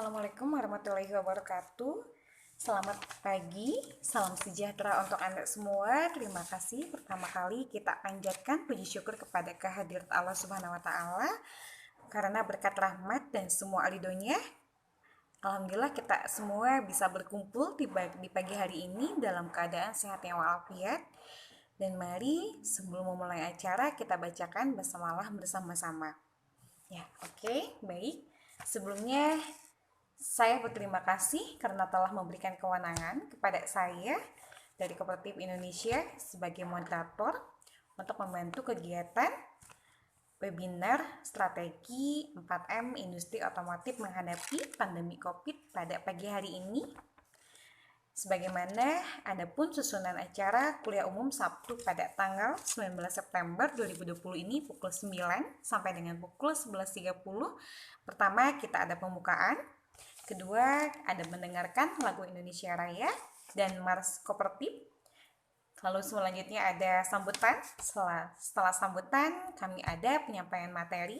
Assalamualaikum warahmatullahi wabarakatuh. Selamat pagi, salam sejahtera untuk Anda semua. Terima kasih pertama kali kita panjatkan puji syukur kepada kehadirat Allah Subhanahu wa taala karena berkat rahmat dan semua ridhonya. Alhamdulillah kita semua bisa berkumpul di pagi hari ini dalam keadaan sehat yang walafiat. Dan mari sebelum memulai acara kita bacakan basmalah bersama-sama. Ya, oke, baik. Sebelumnya saya berterima kasih karena telah memberikan kewenangan kepada saya dari Kooperatif Indonesia sebagai moderator untuk membantu kegiatan webinar strategi 4M Industri Otomotif menghadapi pandemi COVID pada pagi hari ini. Sebagaimana adapun susunan acara kuliah umum Sabtu pada tanggal 19 September 2020 ini pukul 9 sampai dengan pukul 11.30. Pertama kita ada pembukaan. Kedua, ada mendengarkan lagu Indonesia Raya dan Mars Kooperatif. Lalu selanjutnya ada sambutan. Setelah sambutan, kami ada penyampaian materi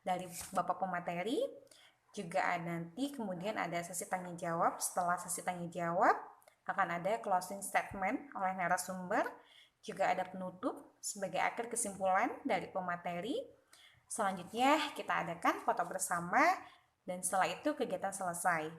dari Bapak Pemateri. Juga ada nanti kemudian ada sesi tanya jawab. Setelah sesi tanya jawab, akan ada closing statement oleh narasumber. Juga ada penutup sebagai akhir kesimpulan dari pemateri. Selanjutnya kita adakan foto bersama. Dan setelah itu kegiatan selesai.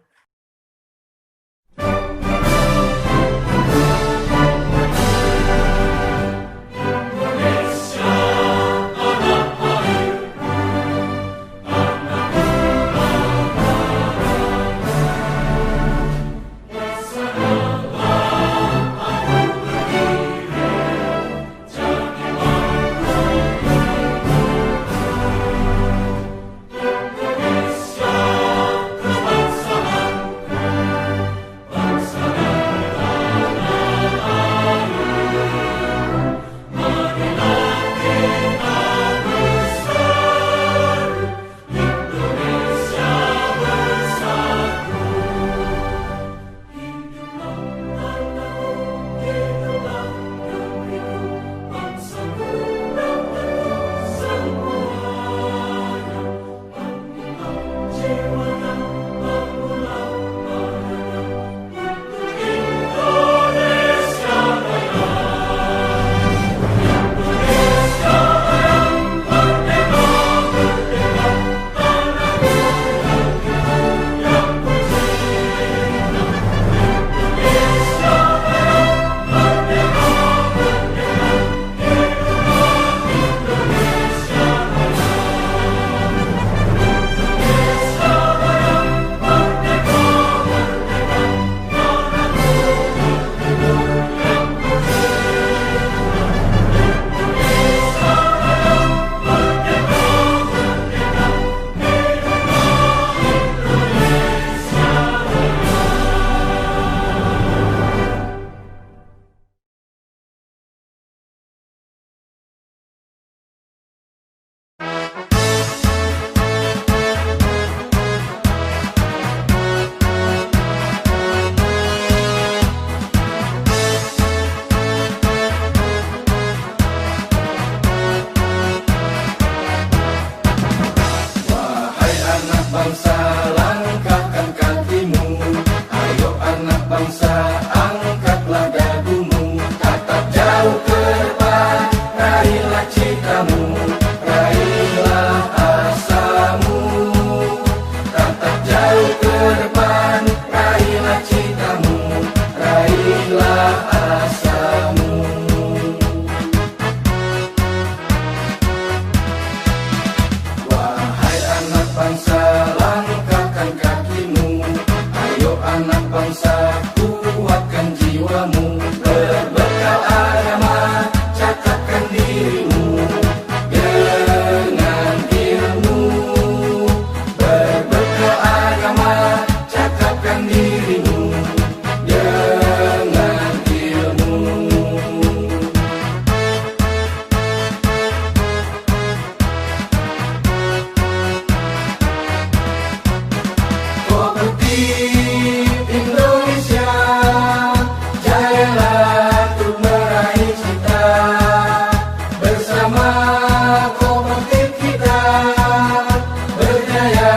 Berjaya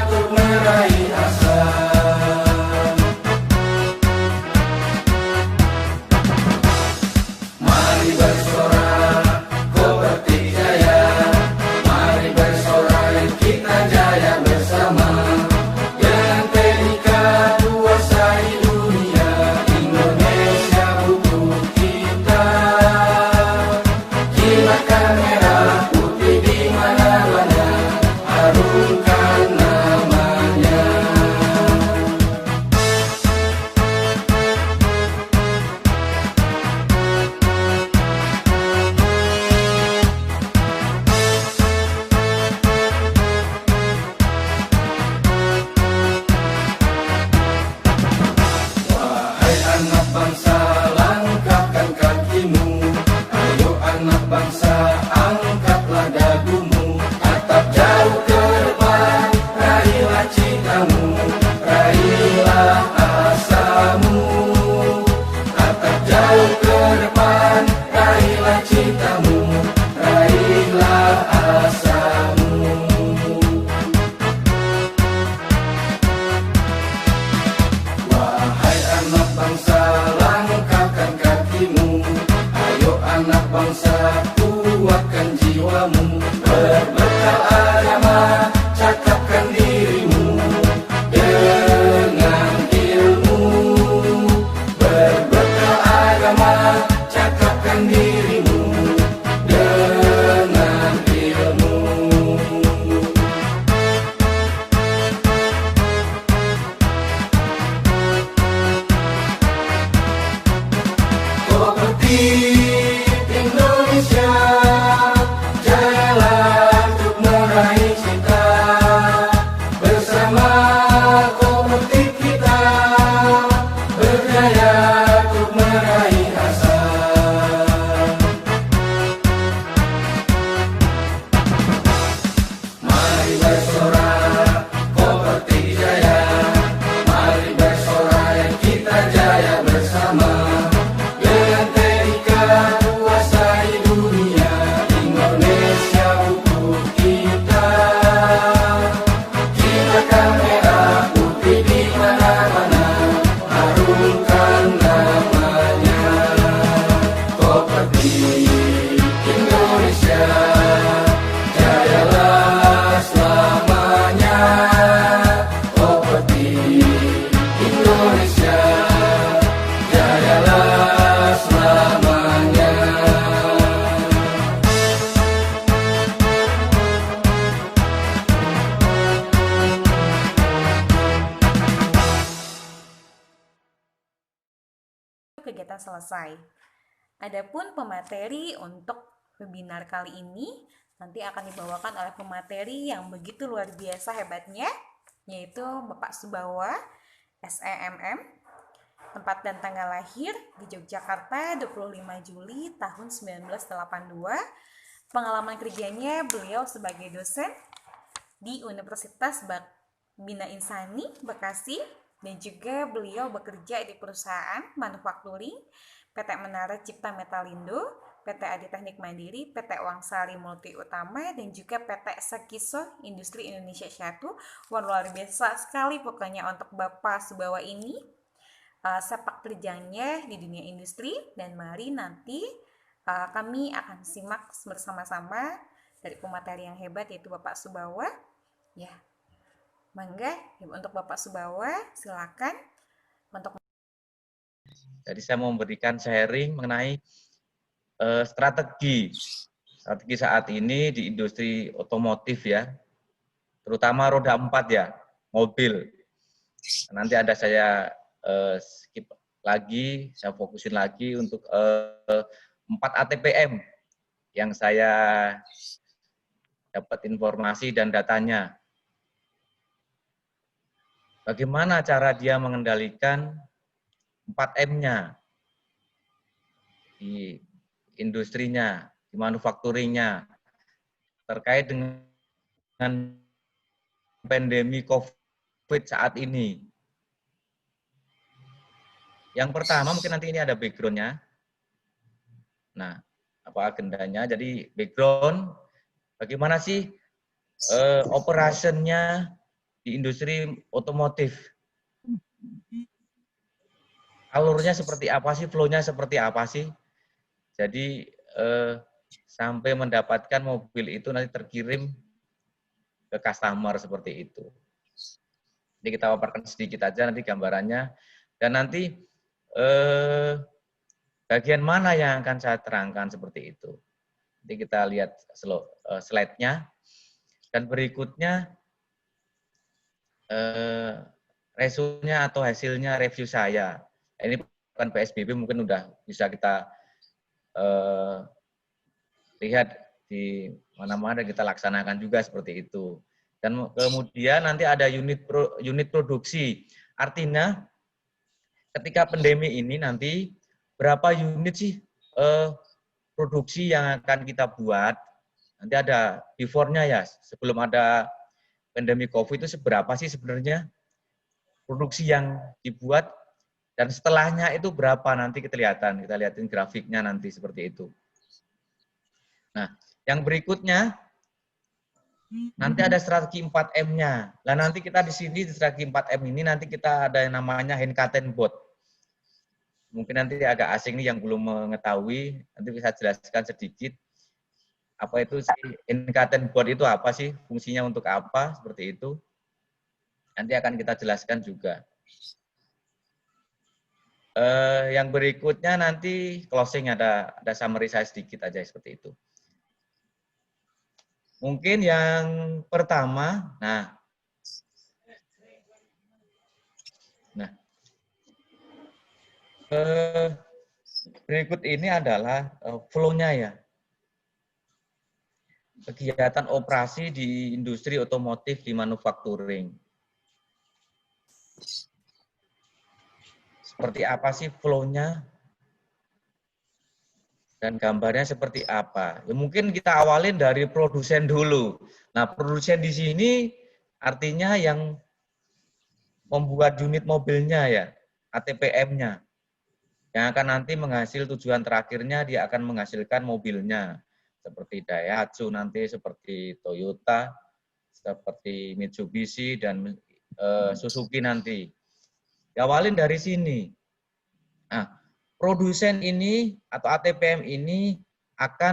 untuk meraih asa. cita-citamu, raihlah asamu. Tatap jauh ke depan, raihlah citamu, raihlah asamu. Wahai anak bangsa, langkahkan kakimu. Ayo anak bangsa, kuatkan jiwamu. Berbekal agama, cakapkan dirimu dengan ilmu. Berbekal agama, cakapkan dirimu dengan ilmu. Kooperatif Indonesia, jayalah untuk meraih cita. Bersama kooperatif kita, berjaya untuk meraih asa. Mari bersorak, kooperatif jaya. Mari bersorak, kita jaya bersama. Dengan terikat kuasai dunia, Indonesia untuk kita. Kibarkan merah putih di mana-mana, harumkan namanya. Kooperatif Indonesia, jayalah selamanya. Kooperatif Indonesia, jayalah selamanya. Kegiatan selesai. Adapun pemateri untuk webinar kali ini nanti akan dibawakan oleh pemateri yang begitu luar biasa hebatnya, yaitu Bapak Subawa, SEMM, tempat dan tanggal lahir di Yogyakarta 25 Juli tahun 1982. Pengalaman kerjanya beliau sebagai dosen di Universitas Bina Insani, Bekasi, dan juga beliau bekerja di perusahaan manufakturing PT Menara Cipta Metalindo, PT Adi Teknik Mandiri, PT Wangsari Multi Utama, dan juga PT Sekiso Industri Indonesia 1. Wah, luar biasa sekali pokoknya untuk Bapak Subawa ini sepak terjangnya di dunia industri. Dan mari nanti kami akan simak bersama-sama dari pemateri yang hebat, yaitu Bapak Subawa. Ya, mangga untuk Bapak Subawa, silakan untuk. Jadi saya mau memberikan sharing mengenai strategi saat ini di industri otomotif ya, terutama roda 4 ya, mobil. Nanti ada saya skip lagi, saya fokusin lagi untuk 4 ATPM yang saya dapat informasi dan datanya. Bagaimana cara dia mengendalikan 4M-nya di industrinya, di manufakturingnya, terkait dengan pandemi COVID saat ini. Yang pertama, mungkin nanti ini ada background-nya. Nah, apa agendanya? Jadi background, bagaimana sih operationnya di industri otomotif? Alurnya seperti apa sih? Flow-nya seperti apa sih? Jadi sampai mendapatkan mobil itu nanti terkirim ke customer seperti itu. Jadi kita paparkan sedikit aja nanti gambarannya. Dan nanti bagian mana yang akan saya terangkan seperti itu. Nanti kita lihat slide-nya. Dan berikutnya resunya atau hasilnya review saya. Ini bukan PSBB, mungkin udah bisa kita lihat di mana-mana kita laksanakan juga seperti itu. Dan kemudian nanti ada unit produksi. Artinya ketika pandemi ini nanti berapa unit sih produksi yang akan kita buat. Nanti ada before-nya ya, sebelum ada pandemi COVID itu seberapa sih sebenarnya produksi yang dibuat, dan setelahnya itu berapa nanti kita lihatin grafiknya nanti seperti itu. Nah, yang berikutnya nanti ada strategi 4M-nya. Nah, nanti kita di sini di strategi 4M ini nanti kita ada yang namanya Henkaten Bot. Mungkin nanti agak asing nih yang belum mengetahui, nanti bisa jelaskan sedikit. Apa itu sih Henkaten Bot itu apa sih? Fungsinya untuk apa? Seperti itu. Nanti akan kita jelaskan juga. Yang berikutnya nanti closing ada summary saya sedikit aja seperti itu. Mungkin yang pertama, berikut ini adalah flow-nya ya. Kegiatan operasi di industri otomotif di manufacturing. Seperti apa sih flow-nya? Dan gambarnya seperti apa? Ya, mungkin kita awalin dari produsen dulu. Nah, produsen di sini artinya yang membuat unit mobilnya ya, ATPM-nya. Yang akan nanti menghasil tujuan terakhirnya dia akan menghasilkan mobilnya. Seperti Daihatsu nanti, seperti Toyota, seperti Mitsubishi, dan Suzuki nanti. Diawalin dari sini. Nah, produsen ini atau ATPM ini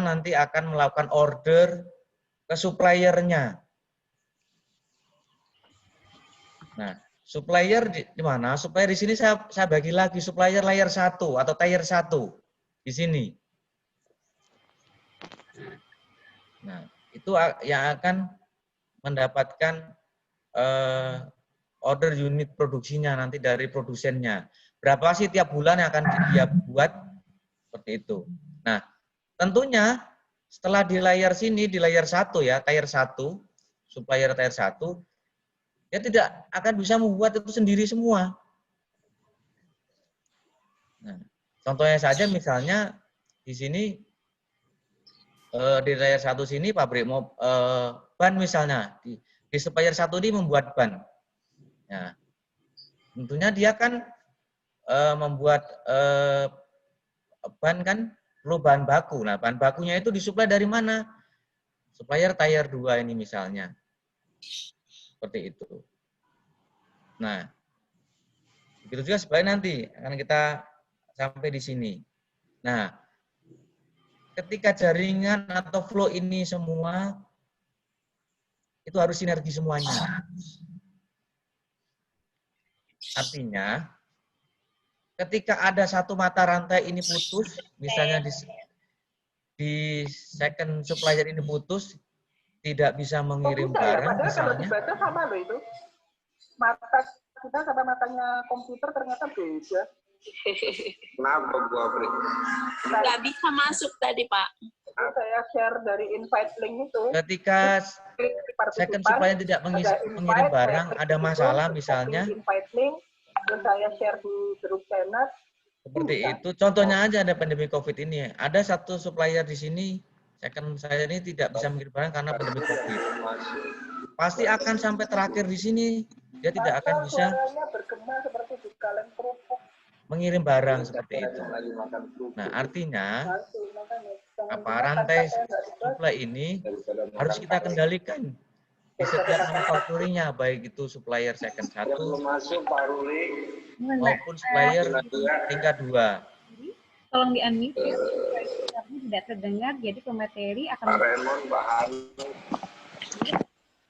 nanti akan melakukan order ke suppliernya. Nah, supplier di mana? Supplier di sini saya bagi lagi supplier layer 1 atau tier 1 di sini. Nah, itu yang akan mendapatkan order unit produksinya nanti dari produsennya. Berapa sih tiap bulan yang akan dia buat? Seperti itu. Nah, tentunya setelah di layer sini, di layer 1 ya, tier 1, supplier tier 1, dia tidak akan bisa membuat itu sendiri semua. Nah, contohnya saja misalnya di sini, di layer 1 sini pabrik ban misalnya, di supplier 1 ini membuat ban. Nah, tentunya dia kan membuat ban kan perlu bahan baku. Nah, bahan bakunya itu disuplai dari mana? Supplier tier 2 ini misalnya. Seperti itu. Nah, begitu juga sebenarnya nanti akan kita sampai di sini. Nah, ketika jaringan atau flow ini semua itu harus sinergi semuanya. Artinya, ketika ada satu mata rantai ini putus, misalnya di second supplier ini putus, tidak bisa mengirim barang, misalnya. Kalau dibaca sama loh itu. Mata kita sama matanya komputer ternyata beda. Kenapa Bu Apri? Nggak bisa masuk tadi, Pak. Saya share dari invite link itu. Ketika second supplier tidak mengirim barang, ada masalah misalnya. Invite link, terus saya share di grup channel. Seperti itu. Contohnya aja ada pandemi COVID ini. Ada satu supplier di sini, second saya ini tidak bisa mengirim barang karena pandemi COVID. Pasti akan sampai terakhir di sini. Dia tidak akan bisa mengirim barang seperti itu. Nah, artinya rantai supply ini harus kita kendalikan di setiap manufacturingnya, baik itu supplier second 1 maupun supplier tingkat 2. Tolong di-unmute ya, karena tidak terdengar, jadi pemateri akan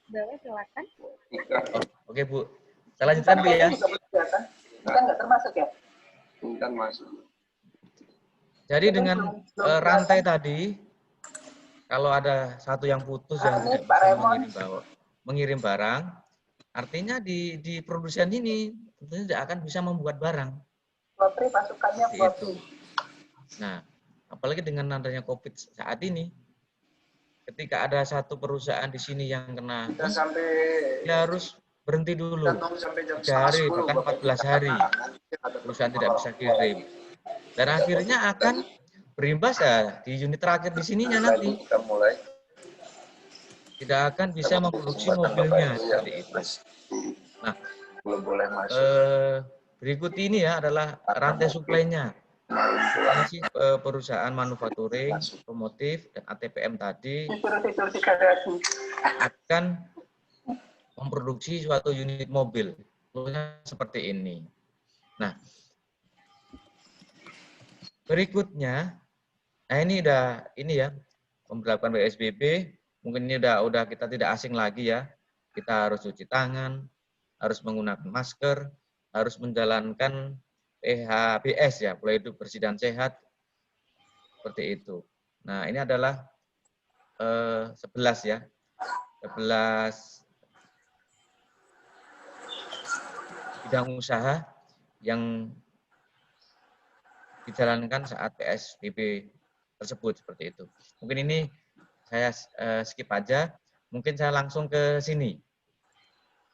boleh silakan. Oke Bu, saya lanjutkan Bu ya. Bukan nggak termasuk ya? Bukan masuk. Jadi dengan rantai tadi, kalau ada satu yang putus yang tidak bisa mengirim barang, artinya di produsen ini tentunya tidak akan bisa membuat barang. Botri pasukannya itu. Nah, apalagi dengan adanya COVID saat ini, ketika ada satu perusahaan di sini yang kena, dia harus berhenti dulu 3 hari, bahkan 14 hari. Perusahaan tidak bisa kirim. Dan akhirnya akan berimbas ya di unit terakhir di sininya nanti. tidak akan bisa memproduksi mobilnya seperti itu. Nah, belum boleh masuk. berikut ini ya adalah rantai suplainya. Ini sih perusahaan manufacturing, otomotif, dan ATPM tadi akan memproduksi suatu unit mobil. Seperti ini. Nah, berikutnya, nah ini ya pemberlakuan PSBB. Mungkin ini udah kita tidak asing lagi ya. Kita harus cuci tangan, harus menggunakan masker, harus menjalankan PHBS ya, pola hidup bersih dan sehat. Seperti itu. Nah, ini adalah 11 ya. 11 bidang usaha yang dijalankan saat PSBB tersebut seperti itu. Mungkin ini saya skip aja. Mungkin saya langsung ke sini.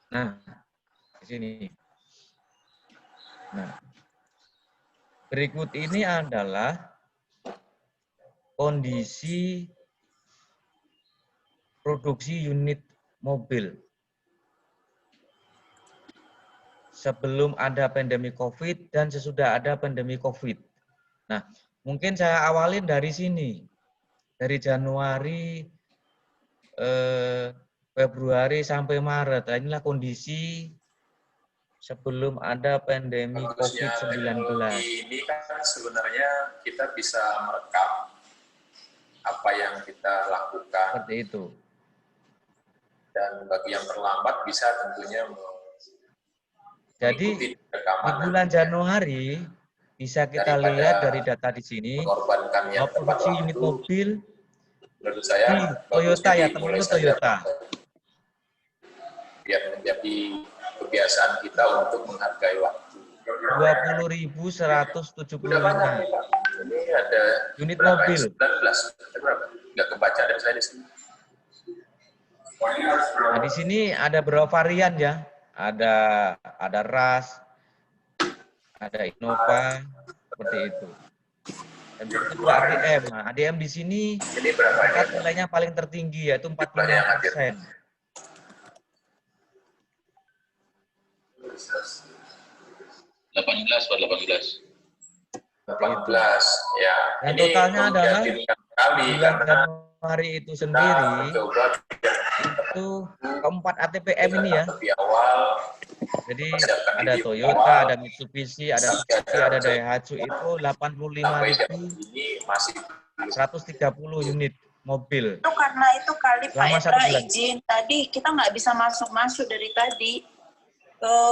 Nah, di sini. Nah, berikut ini adalah kondisi produksi unit mobil sebelum ada pandemi COVID dan sesudah ada pandemi COVID. Nah, mungkin saya awalin dari sini. Dari Januari, Februari sampai Maret. Nah, inilah kondisi sebelum ada pandemi COVID-19. Ini kan sebenarnya kita bisa merekam apa yang kita lakukan. Seperti itu. Dan bagi yang terlambat bisa tentunya jadi di bulan Januari bisa kita lihat dari data di sini bahwa produksi unit mobil menurut saya di Toyota ya, teman-teman Toyota. Biar menjadi kebiasaan kita untuk menghargai waktu. 20.175 ini ada unit mobil. 19 berapa? Nggak kebaca dari saya di sini. Nah, di sini ada beberapa varian ya. Ada RAS, ada Innova, seperti itu. Dan itu juga ADM. Nah, ADM di sini nilainya paling tertinggi yaitu 45%. 18 ya. Dan totalnya adalah bulan Januari itu sendiri itu keempat ATPM ini ya. Jadi ada Toyota, ada Mitsubishi, ada Suzuki, ada Daihatsu itu 85.130 unit mobil. Itu karena itu kali Pak Endra izin tadi kita nggak bisa masuk dari tadi.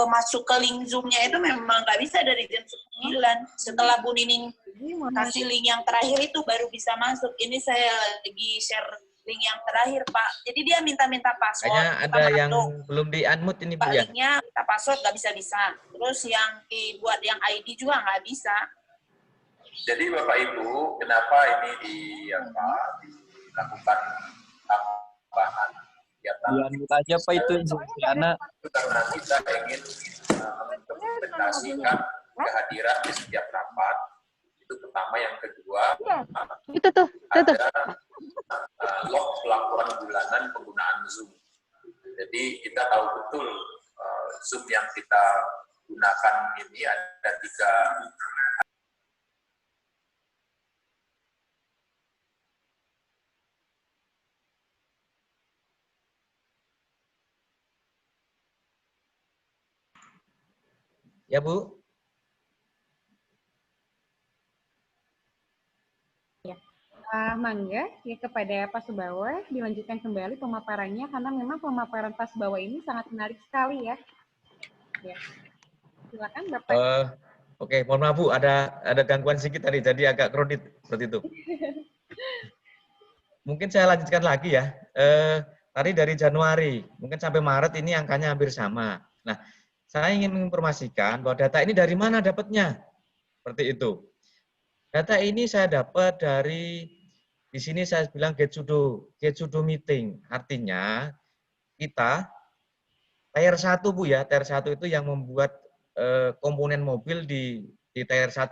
Masuk ke link Zoom-nya itu memang nggak bisa dari jam 9. Setelah Bu Nining kasih link yang terakhir itu baru bisa masuk. Ini saya lagi share link yang terakhir, Pak. Jadi dia minta-minta password. Kayaknya ada yang belum di-unmute ini, Bu ya? Linknya kita password nggak bisa-bisa. Terus yang dibuat yang ID juga nggak bisa. Jadi Bapak Ibu, kenapa ini dilakukan tambahan? Dilanjut aja Pak itu karena kita ingin mengimplementasikan kehadiran di setiap rapat. Itu pertama. Yang kedua, ada log pelaporan bulanan penggunaan Zoom. Jadi kita tahu betul Zoom yang kita gunakan ini ada 3. Ya, Bu. Ya. Mangga ya kepada Pak Subawa dilanjutkan kembali pemaparannya karena memang pemaparan Pak Subawa ini sangat menarik sekali ya. Ya. Silakan Bapak. Oke, mohon maaf Bu, ada gangguan sedikit tadi, jadi agak kredit seperti itu. Mungkin saya lanjutkan lagi ya. Tadi dari Januari, mungkin sampai Maret ini angkanya hampir sama. Nah, saya ingin menginformasikan bahwa data ini dari mana dapatnya? Seperti itu. Data ini saya dapat dari, di sini saya bilang Getsudo meeting. Artinya, kita, tier 1 Bu ya, tier 1 itu yang membuat komponen mobil di tier 1.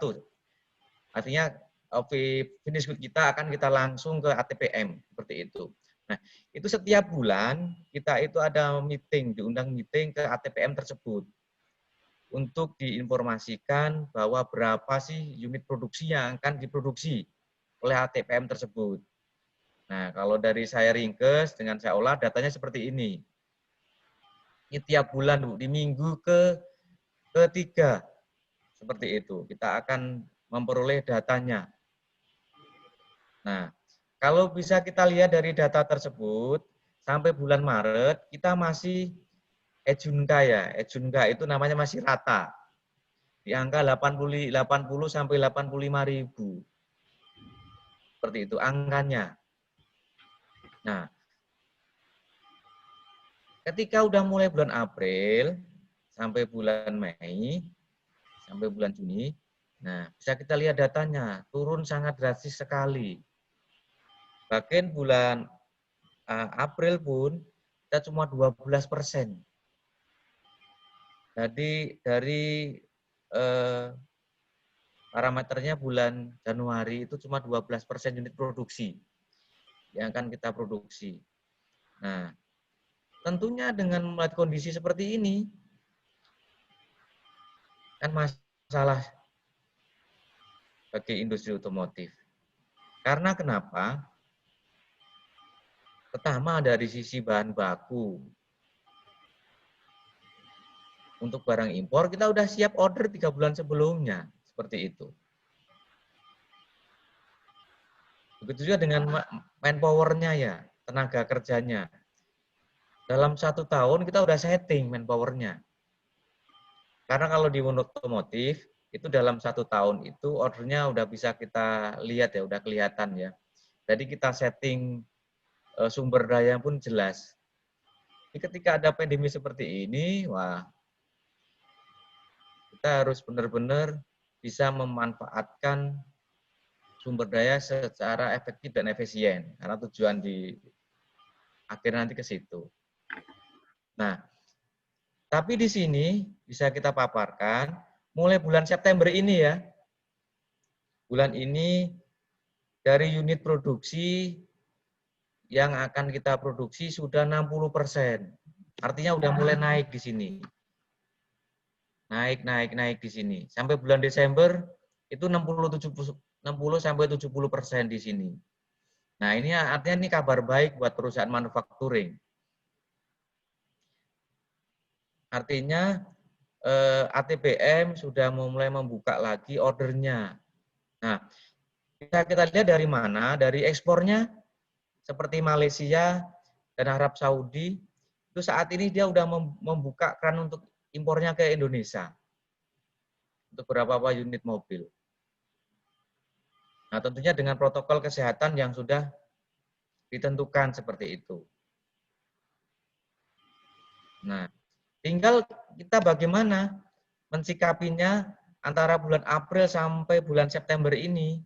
Artinya, finish good kita akan kita langsung ke ATPM, seperti itu. Nah, itu setiap bulan kita itu ada meeting, diundang meeting ke ATPM tersebut untuk diinformasikan bahwa berapa sih unit produksi yang akan diproduksi oleh ATPM tersebut. Nah, kalau dari saya ringkes dengan saya olah datanya seperti ini. Ini tiap bulan, Bu, di minggu ketiga seperti itu. Kita akan memperoleh datanya. Nah, kalau bisa kita lihat dari data tersebut, sampai bulan Maret, kita masih Ejunka ya. Ejunka itu namanya masih rata. Di angka 80 sampai 85 ribu. Seperti itu angkanya. Nah, ketika udah mulai bulan April, sampai bulan Mei, sampai bulan Juni, nah bisa kita lihat datanya, turun sangat drastis sekali. Bahkan bulan April pun kita cuma 12%. Jadi dari parameternya bulan Januari itu cuma 12% unit produksi yang akan kita produksi. Nah, tentunya dengan melihat kondisi seperti ini, kan masalah bagi industri otomotif. Karena kenapa? Pertama dari sisi bahan baku. Untuk barang impor kita udah siap order 3 bulan sebelumnya. Seperti itu. Begitu juga dengan manpower-nya ya, tenaga kerjanya. Dalam 1 tahun kita udah setting manpower-nya. Karena kalau di otomotif, itu dalam 1 tahun itu ordernya udah bisa kita lihat ya, udah kelihatan ya. Jadi kita setting sumber daya pun jelas. Jadi ketika ada pandemi seperti ini, wah, kita harus benar-benar bisa memanfaatkan sumber daya secara efektif dan efisien. Karena tujuan di akhir nanti ke situ. Nah, tapi di sini bisa kita paparkan, mulai bulan September ini ya, bulan ini dari unit produksi yang akan kita produksi sudah 60%. Artinya udah mulai naik di sini. Naik di sini. Sampai bulan Desember itu 60 sampai 70% di sini. Nah, ini artinya ini kabar baik buat perusahaan manufacturing. Artinya ATPM sudah mulai membuka lagi ordernya. Nah, bisa kita lihat dari mana? Dari ekspornya seperti Malaysia dan Arab Saudi, itu saat ini dia udah membuka keran untuk impornya ke Indonesia. Untuk beberapa unit mobil. Nah, tentunya dengan protokol kesehatan yang sudah ditentukan seperti itu. Nah, tinggal kita bagaimana mensikapinya antara bulan April sampai bulan September ini.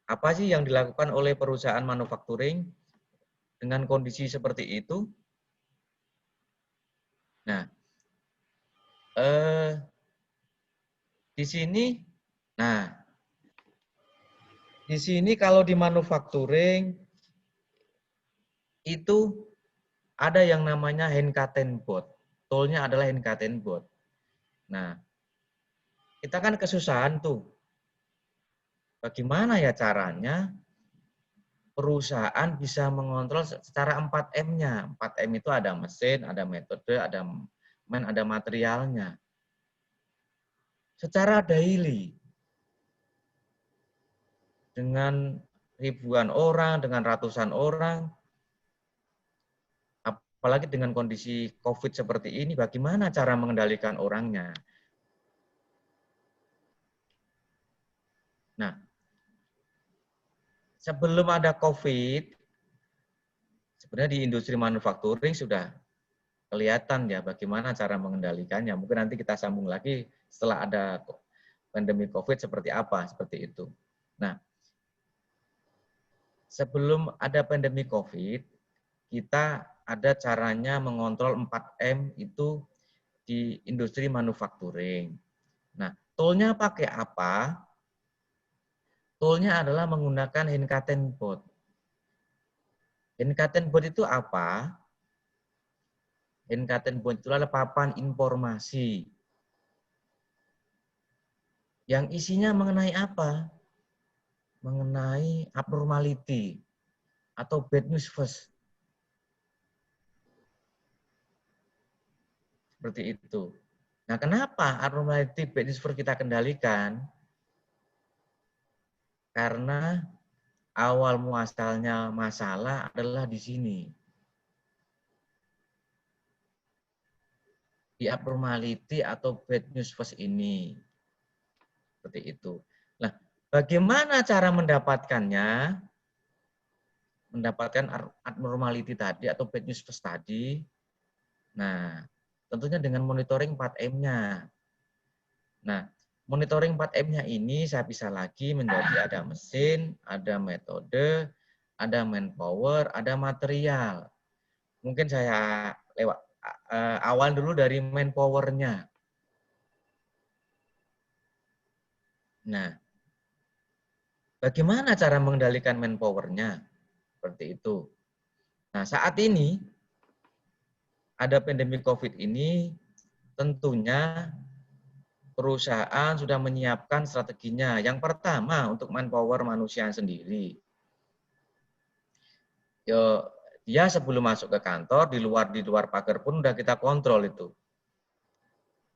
Apa sih yang dilakukan oleh perusahaan manufacturing dengan kondisi seperti itu? Nah, di sini kalau di manufacturing itu ada yang namanya Henkatenbot. Toolnya adalah Henkatenbot. Nah, kita kan kesusahan tuh. Bagaimana ya caranya perusahaan bisa mengontrol secara 4M-nya. 4M itu ada mesin, ada metode, ada materialnya. Secara daily. Dengan ribuan orang, dengan ratusan orang, apalagi dengan kondisi COVID seperti ini, bagaimana cara mengendalikan orangnya? Nah, sebelum ada COVID, sebenarnya di industri manufacturing sudah kelihatan ya bagaimana cara mengendalikannya. Mungkin nanti kita sambung lagi setelah ada pandemi COVID seperti apa, seperti itu. Nah, sebelum ada pandemi COVID, kita ada caranya mengontrol 4M itu di industri manufacturing. Nah, toolnya pakai apa? Toolnya adalah menggunakan Henkatenbot. Handcutting board itu apa? Handcutting board itu adalah papan informasi yang isinya mengenai apa? Mengenai abnormality atau bad news first. Seperti itu. Nah, kenapa abnormality bad news first kita kendalikan? Karena awal muasalnya masalah adalah di sini. Di abnormality atau bad news first ini. Seperti itu. Nah, bagaimana cara mendapatkannya? Mendapatkan abnormality tadi atau bad news first tadi. Nah, tentunya dengan monitoring 4M-nya. Nah, monitoring 4M-nya ini saya bisa lagi menjadi ada mesin, ada metode, ada manpower, ada material. Mungkin saya lewat awal dulu dari manpower-nya. Nah, bagaimana cara mengendalikan manpower-nya? Seperti itu. Nah, saat ini ada pandemi COVID ini, tentunya perusahaan sudah menyiapkan strateginya. Yang pertama untuk manpower manusia sendiri. Yo, dia sebelum masuk ke kantor di luar pagar pun udah kita kontrol itu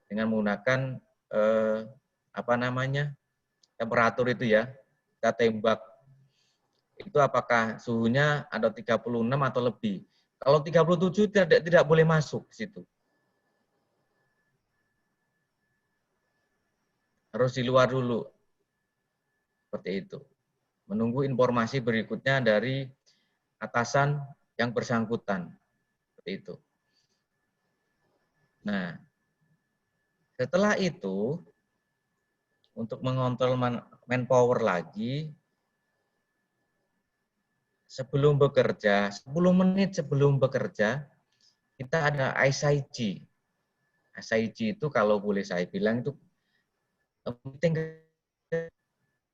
dengan menggunakan temperatur itu ya, kita tembak itu apakah suhunya ada 36 atau lebih. Kalau 37 tidak boleh masuk ke situ. Harus di luar dulu. Seperti itu. Menunggu informasi berikutnya dari atasan yang bersangkutan. Seperti itu. Nah, setelah itu, untuk mengontrol manpower lagi, sebelum bekerja, 10 menit sebelum bekerja, kita ada SIG. SIG itu kalau boleh saya bilang itu meeting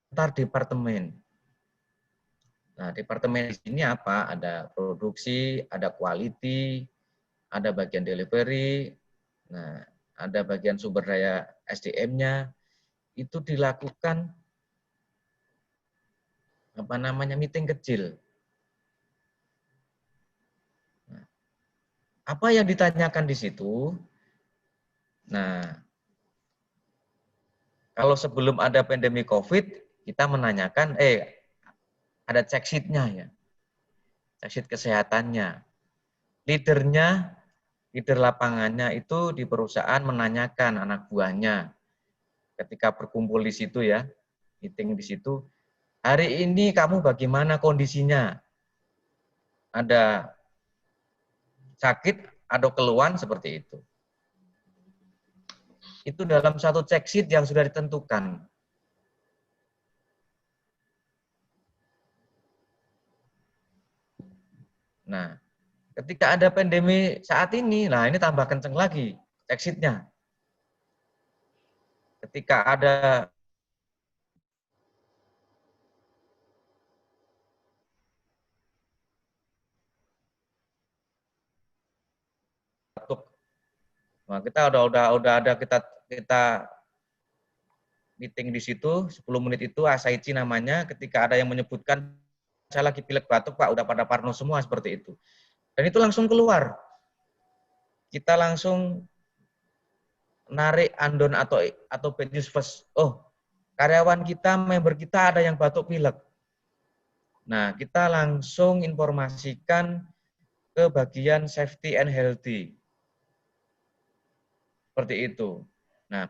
antar departemen. Nah, departemen di sini apa? Ada produksi, ada quality, ada bagian delivery, nah, ada bagian sumber daya SDM-nya. Itu dilakukan meeting kecil. Nah, apa yang ditanyakan di situ? Nah, kalau sebelum ada pandemi COVID, kita menanyakan, ada check sheet-nya ya. Check sheet kesehatannya. Leader lapangannya itu di perusahaan menanyakan anak buahnya. Ketika berkumpul di situ ya, meeting di situ, hari ini kamu bagaimana kondisinya? Ada sakit atau keluhan seperti itu. Itu dalam satu check sheet yang sudah ditentukan. Nah, ketika ada pandemi saat ini, nah ini tambah kenceng lagi check sheet-nya. Ketika ada nah, kita udah ada kita meeting di situ 10 menit itu ASAICI namanya, ketika ada yang menyebutkan saya lagi pilek batuk Pak, udah pada parno semua seperti itu. Dan itu langsung keluar. Kita langsung narik andon atau bad news first. Oh, karyawan kita, member kita ada yang batuk pilek. Nah, kita langsung informasikan ke bagian safety and healthy. Seperti itu. Nah,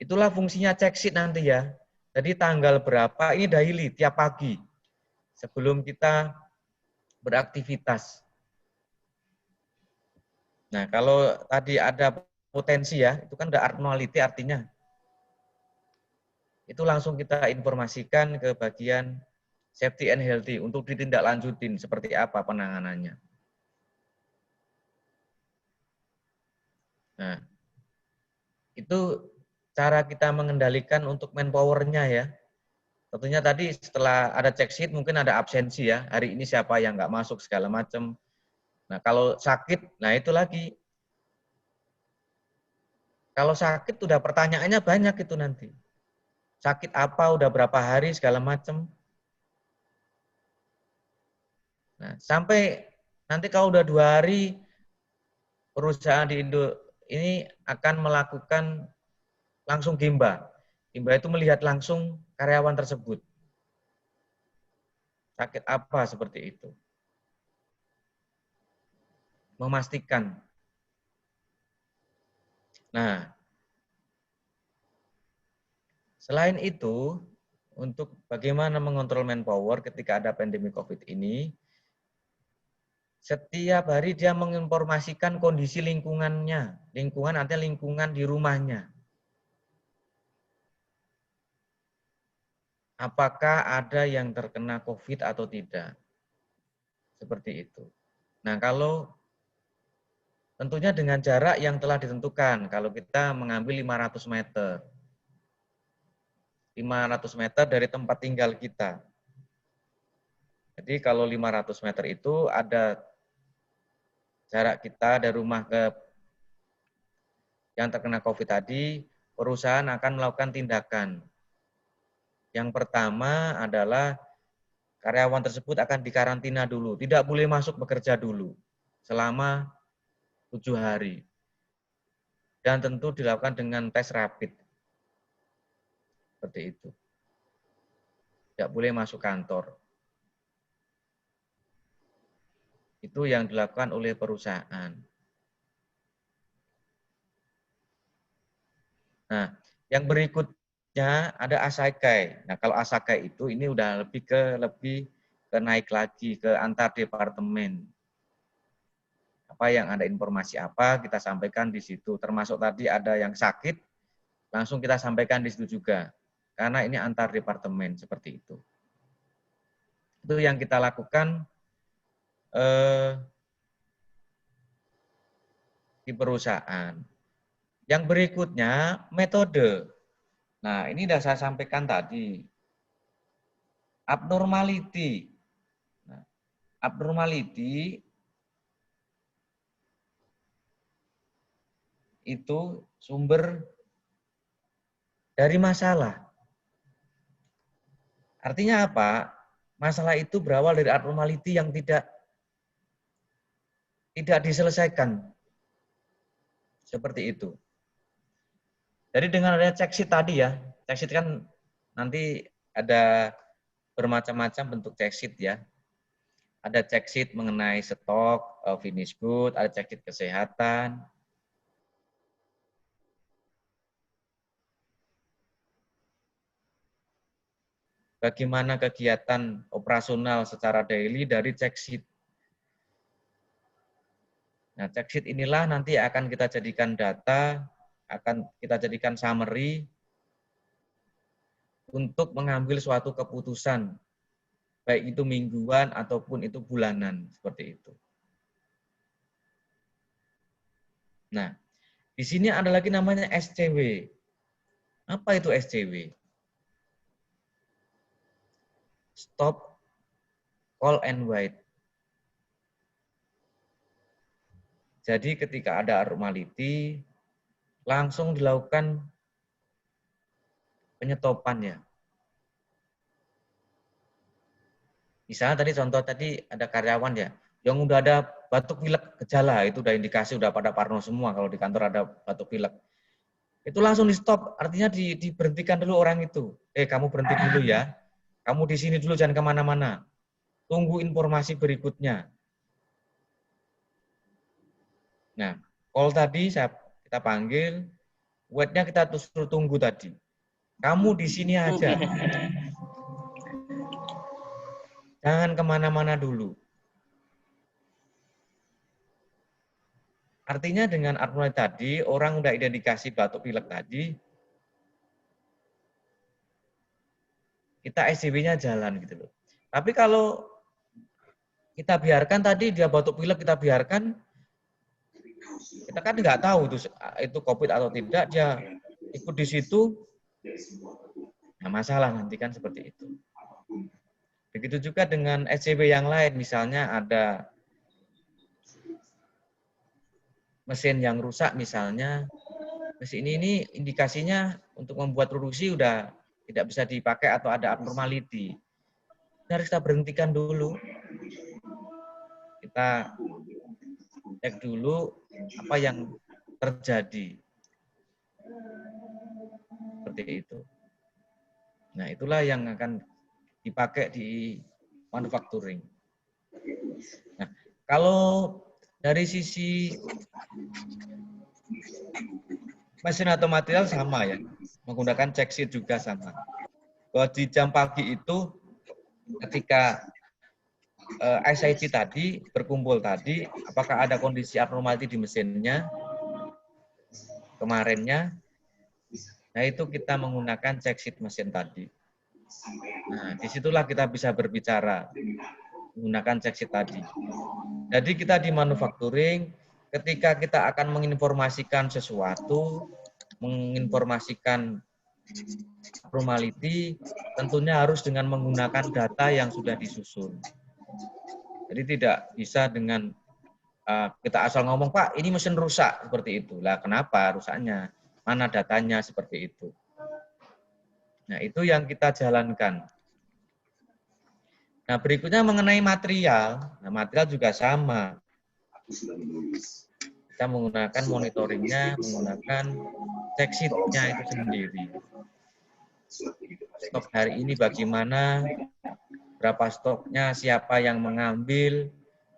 itulah fungsinya check sheet nanti ya. Jadi tanggal berapa, ini daily, tiap pagi. Sebelum kita beraktivitas. Nah, kalau tadi ada potensi ya, itu kan udah abnormality artinya. Itu langsung kita informasikan ke bagian safety and healthy untuk ditindaklanjutin seperti apa penanganannya. Nah, itu cara kita mengendalikan untuk manpower-nya ya. tentunya tadi setelah ada check sheet mungkin ada absensi ya. Hari ini siapa yang nggak masuk segala macam. Nah kalau sakit, nah itu lagi. Kalau sakit udah pertanyaannya banyak itu nanti. Sakit apa, udah berapa hari, segala macam. Nah, sampai nanti kalau udah 2 hari, perusahaan di Indo ini akan melakukan langsung Gimba. Gimba itu melihat langsung karyawan tersebut. Sakit apa seperti itu. Memastikan. Nah, selain itu, untuk bagaimana mengontrol manpower ketika ada pandemi COVID ini, setiap hari dia menginformasikan kondisi lingkungannya. Lingkungan artinya lingkungan di rumahnya. Apakah ada yang terkena COVID atau tidak. Seperti itu. Nah, kalau tentunya dengan jarak yang telah ditentukan. Kalau kita mengambil 500 meter. 500 meter dari tempat tinggal kita. Jadi kalau 500 meter itu ada jarak kita dari rumah ke yang terkena COVID tadi, perusahaan akan melakukan tindakan. Yang pertama adalah karyawan tersebut akan dikarantina dulu. Tidak boleh masuk bekerja dulu selama 7 hari. Dan tentu dilakukan dengan tes rapid. Seperti itu. Tidak boleh masuk kantor. Itu yang dilakukan oleh perusahaan. Nah, yang berikutnya ada Asakai. Nah, kalau Asakai itu ini udah lebih ke naik lagi ke antar departemen. Apa yang ada informasi apa kita sampaikan di situ. Termasuk tadi ada yang sakit, langsung kita sampaikan di situ juga. Karena ini antar departemen seperti itu. Itu yang kita lakukan di perusahaan. Yang berikutnya metode. Nah, ini sudah saya sampaikan tadi. Abnormality. Nah, abnormality itu sumber dari masalah. Artinya apa? Masalah itu berawal dari abnormality yang tidak diselesaikan. Seperti itu. Jadi dengan adanya check sheet tadi ya, check sheet kan nanti ada bermacam-macam bentuk check sheet ya. Ada check sheet mengenai stok, finish good, ada check sheet kesehatan. Bagaimana kegiatan operasional secara daily dari check sheet. Nah, check sheet inilah nanti akan kita jadikan data, akan kita jadikan summary untuk mengambil suatu keputusan, baik itu mingguan ataupun itu bulanan, seperti itu. Nah, di sini ada lagi namanya SCW. Apa itu SCW? Stop, call and wait. Jadi ketika ada abnormality, langsung dilakukan penyetopan ya. Misalnya tadi contoh tadi ada karyawan ya, yang udah ada batuk pilek gejala, itu udah indikasi udah pada parno semua kalau di kantor ada batuk pilek. Itu langsung di stop, artinya diberhentikan dulu orang itu. Kamu berhenti dulu ya. Kamu di sini dulu, jangan kemana-mana. Tunggu informasi berikutnya. Nah, call tadi kita panggil, wait-nya kita suruh tunggu tadi. Kamu di sini aja. Jangan kemana-mana dulu. Artinya dengan abnormal tadi, orang udah identifikasi batuk pilek tadi, kita SCW-nya jalan gitu loh. Tapi kalau kita biarkan tadi dia batuk pilek, kita biarkan, kita kan nggak tahu itu COVID atau tidak, dia ikut di situ, Nah, masalah nanti kan seperti itu. Begitu juga dengan SCW yang lain, misalnya ada mesin yang rusak misalnya, mesin ini indikasinya untuk membuat produksi udah tidak bisa dipakai atau ada abnormality. Harus kita berhentikan dulu. Kita cek dulu apa yang terjadi. Seperti itu. Nah, itulah yang akan dipakai di manufacturing. Nah, kalau dari sisi mesin atau material sama ya, menggunakan check sheet juga sama. Bahwa di jam pagi itu ketika SIT tadi berkumpul tadi, apakah ada kondisi abnormality di mesinnya kemarinnya? Nah, itu kita menggunakan check sheet mesin tadi. Nah, disitulah kita bisa berbicara menggunakan check sheet tadi. Jadi kita di manufacturing, ketika kita akan menginformasikan sesuatu, menginformasikan abnormality, tentunya harus dengan menggunakan data yang sudah disusun. Jadi tidak bisa dengan kita asal ngomong, Pak, ini mesin rusak, seperti itu. Lah, kenapa rusaknya? Mana datanya seperti itu. Nah, itu yang kita jalankan. Nah, berikutnya mengenai material. Nah, material juga sama. Kita menggunakan monitoringnya, menggunakan check sheet-nya itu sendiri. Stok hari ini bagaimana, berapa stoknya, siapa yang mengambil,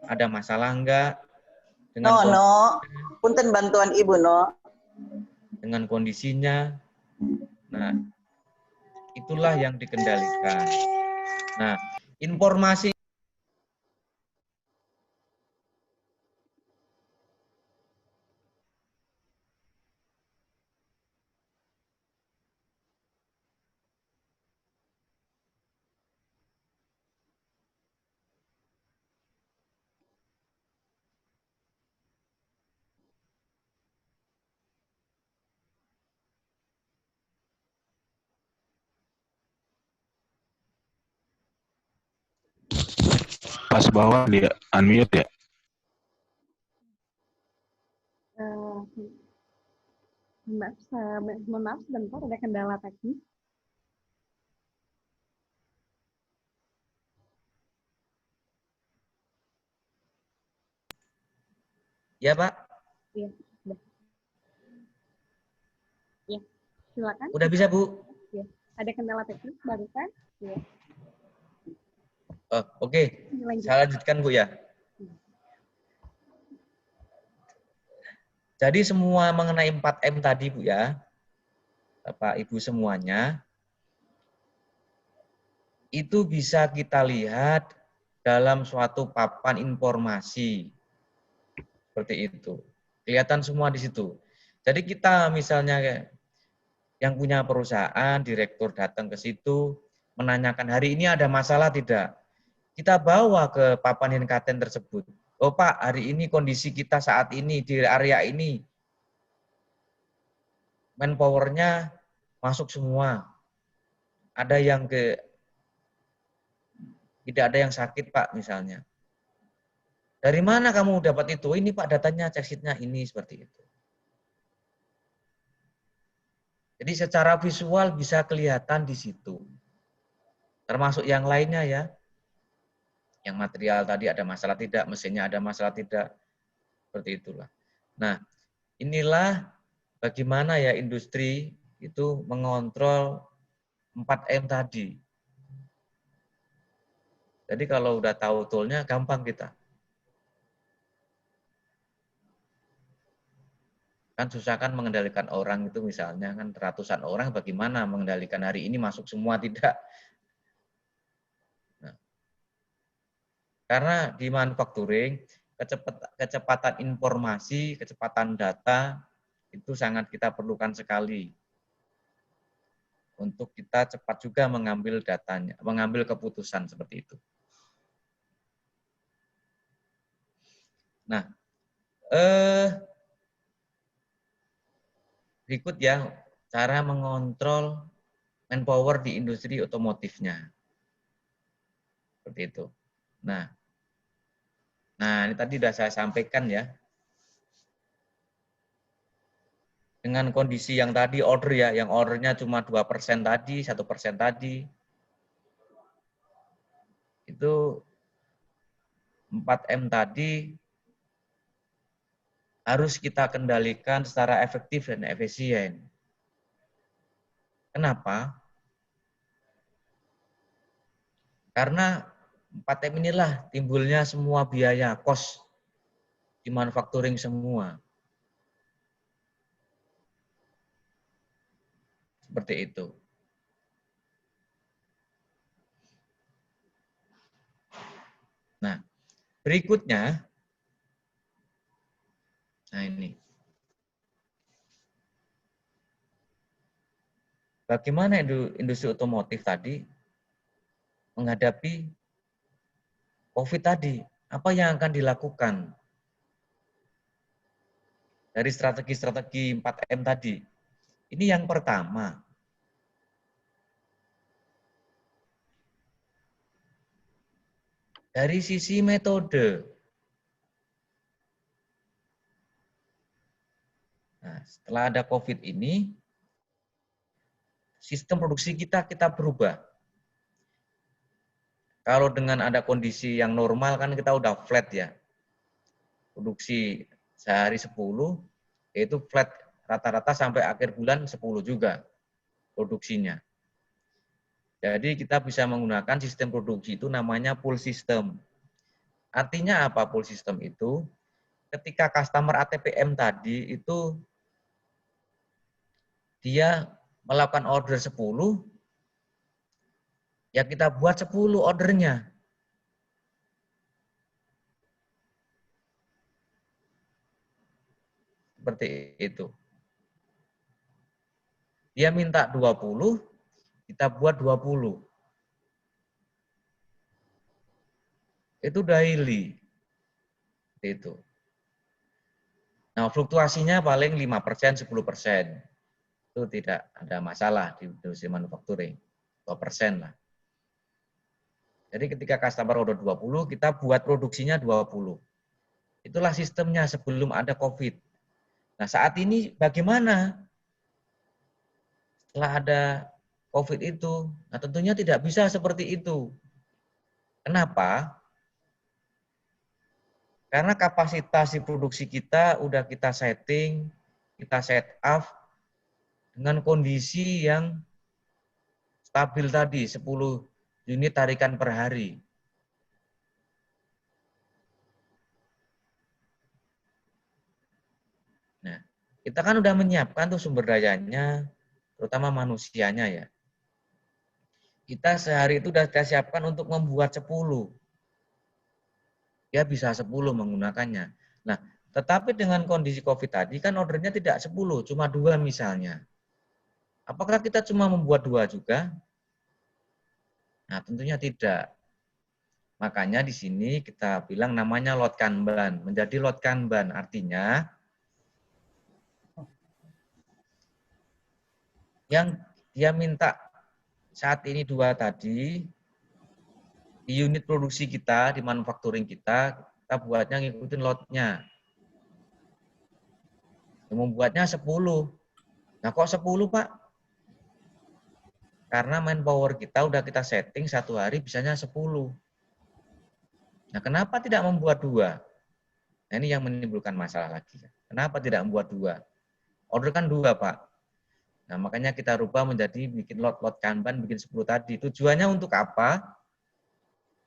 ada masalah enggak, dengan punten bantuan Ibu, dengan kondisinya. Nah, itulah yang dikendalikan. Nah, informasi pas bawah dia unmute ya. Mohon maaf sebentar ada kendala teknis. ya, Pak? Iya, sudah. Ya, silakan. Udah bisa, Bu? Ya, ada kendala teknis barusan. Ya. Oke. Saya lanjutkan, Bu, ya. Jadi semua mengenai 4M tadi, Bu, ya. Bapak, Ibu semuanya, itu bisa kita lihat dalam suatu papan informasi. Seperti itu. Kelihatan semua di situ. Jadi kita misalnya yang punya perusahaan, direktur datang ke situ, menanyakan hari ini ada masalah tidak? Kita bawa ke papan Hinkaten tersebut. Oh Pak, hari ini kondisi kita saat ini di area ini, manpower-nya masuk semua. Ada yang tidak ada yang sakit Pak misalnya. Dari mana kamu dapat itu? Ini Pak datanya, check sheet-nya ini, seperti itu. Jadi secara visual bisa kelihatan di situ. Termasuk yang lainnya ya. Yang material tadi ada masalah tidak, mesinnya ada masalah tidak. Seperti itulah. Nah, inilah bagaimana ya industri itu mengontrol 4M tadi. Jadi kalau udah tahu toolnya gampang kita. Kan susah kan mengendalikan orang itu misalnya kan ratusan orang bagaimana mengendalikan hari ini masuk semua tidak. Nah, karena di manufacturing kecepatan informasi, kecepatan data itu sangat kita perlukan sekali. Untuk kita cepat juga mengambil datanya, mengambil keputusan seperti itu. Nah, berikut ya, cara mengontrol manpower di industri otomotifnya. Seperti itu. Nah, ini tadi sudah saya sampaikan ya. Dengan kondisi yang tadi order ya, yang ordernya cuma 2% tadi, 1% tadi, itu 4M tadi harus kita kendalikan secara efektif dan efisien. Kenapa? Karena 4M inilah timbulnya semua biaya, cost di manufacturing semua. Seperti itu. Nah, berikutnya, ini. Bagaimana industri otomotif tadi menghadapi COVID tadi? Apa yang akan dilakukan dari strategi-strategi 4M tadi? Ini yang pertama. Dari sisi metode. Nah, setelah ada COVID ini, sistem produksi kita berubah. Kalau dengan ada kondisi yang normal kan kita udah flat ya. Produksi sehari 10, yaitu flat rata-rata sampai akhir bulan 10 juga produksinya. Jadi kita bisa menggunakan sistem produksi itu namanya pull system. Artinya apa pull system itu? Ketika customer ATPM tadi itu dia melakukan order 10, ya kita buat 10 ordernya. Seperti itu. Dia minta 20, kita buat 20. Itu daily. Itu. Nah, fluktuasinya paling 5%, 10%. Itu tidak ada masalah di industri manufacturing. 2% lah. Jadi ketika customer order 20, kita buat produksinya 20. Itulah sistemnya sebelum ada COVID. Nah, saat ini bagaimana? Setelah ada COVID itu, nah tentunya tidak bisa seperti itu. Kenapa? Karena kapasitas di produksi kita udah kita setting, kita set up dengan kondisi yang stabil tadi, 10 unit tarikan per hari. Nah, kita kan udah menyiapkan tuh sumber dayanya, terutama manusianya ya. Kita sehari itu sudah kita siapkan untuk membuat 10. Ya bisa 10 menggunakannya. Nah, tetapi dengan kondisi COVID tadi kan ordernya tidak 10, cuma 2 misalnya. Apakah kita cuma membuat 2 juga? Nah, tentunya tidak. Makanya di sini kita bilang namanya lot Kanban. Menjadi lot Kanban artinya yang dia minta saat ini 2 tadi, di unit produksi kita, di manufacturing kita buatnya ngikutin lotnya. Membuatnya 10. Nah kok 10 Pak? Karena manpower kita udah kita setting 1 hari bisanya 10. Nah kenapa tidak membuat 2? Nah, ini yang menimbulkan masalah lagi. Kenapa tidak membuat 2? Order kan 2 Pak. Nah makanya kita rubah menjadi bikin lot Kanban, bikin 10 tadi. Tujuannya untuk apa?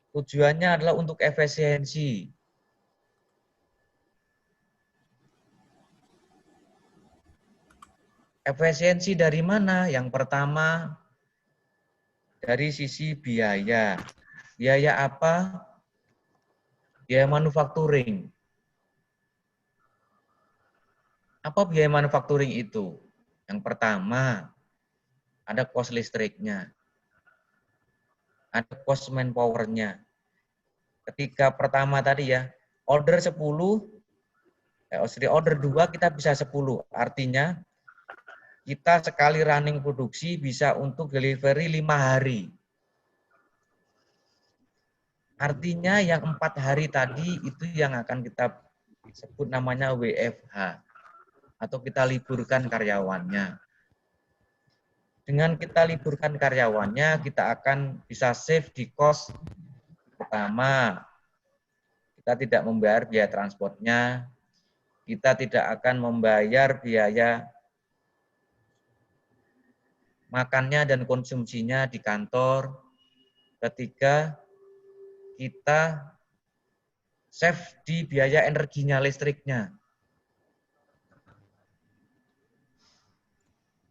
Tujuannya adalah untuk efisiensi. Efisiensi dari mana? Yang pertama, dari sisi biaya. Biaya apa? Biaya manufacturing. Apa biaya manufacturing itu? Yang pertama, ada cost listriknya. Ada cost manpower-nya. Ketika pertama tadi ya, order 10, order 2 kita bisa 10. Artinya kita sekali running produksi bisa untuk delivery 5 hari. Artinya yang 4 hari tadi itu yang akan kita sebut namanya WFH. Atau kita liburkan karyawannya. Dengan kita liburkan karyawannya, kita akan bisa save di cost. Pertama, kita tidak membayar biaya transportnya, kita tidak akan membayar biaya makannya dan konsumsinya di kantor. Ketiga, kita save di biaya energinya, listriknya.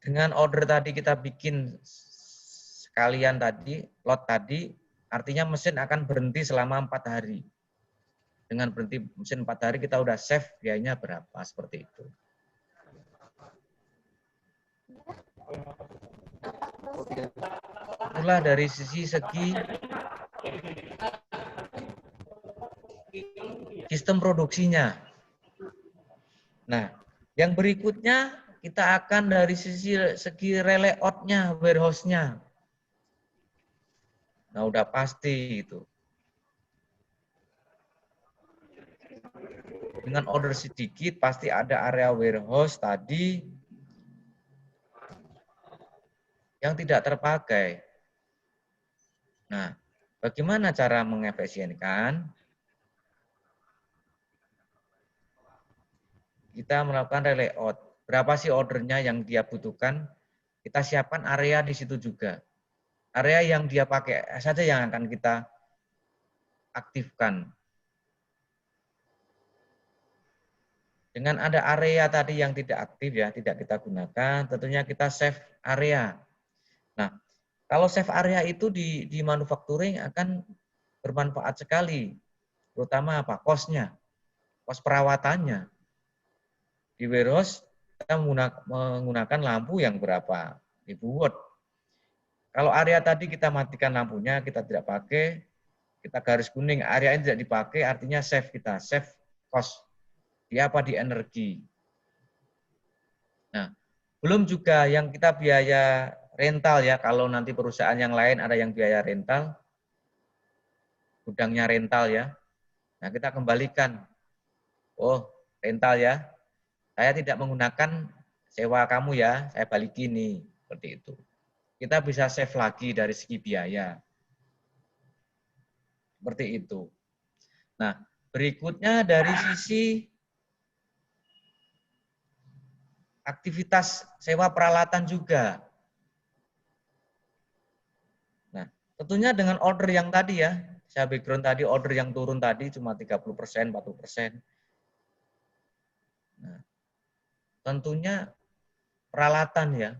Dengan order tadi kita bikin sekalian tadi, lot tadi, artinya mesin akan berhenti selama 4 hari. Dengan berhenti mesin 4 hari, kita udah save biayanya berapa, seperti itu. Itulah dari segi sistem produksinya. Nah, yang berikutnya kita akan dari segi layout-nya, warehouse-nya. Nah, udah pasti itu. Dengan order sedikit, pasti ada area warehouse tadi yang tidak terpakai. Nah, bagaimana cara mengefisienkan? Kita melakukan layout. Berapa sih ordernya yang dia butuhkan? Kita siapkan area di situ juga. Area yang dia pakai saja yang akan kita aktifkan. Dengan ada area tadi yang tidak aktif ya, tidak kita gunakan, tentunya kita save area. Nah, kalau save area itu di manufacturing akan bermanfaat sekali. Terutama apa? Cost-nya, cost perawatannya. Di warehouse kita menggunakan lampu yang berapa? 1000 watt. Kalau area tadi kita matikan lampunya, kita tidak pakai, kita garis kuning, area ini tidak dipakai, artinya save kita, save cost. Di apa? Di energi. Nah, belum juga yang kita biaya rental ya, kalau nanti perusahaan yang lain ada yang biaya rental, gudangnya rental ya. Nah, kita kembalikan. Oh, rental ya. Saya tidak menggunakan sewa kamu ya, saya balikin nih, seperti itu. Kita bisa save lagi dari segi biaya. Seperti itu. Nah, berikutnya dari sisi aktivitas sewa peralatan juga. Nah, tentunya dengan order yang tadi ya, saya background tadi, order yang turun tadi cuma 30%, 40%. Nah, tentunya peralatan ya.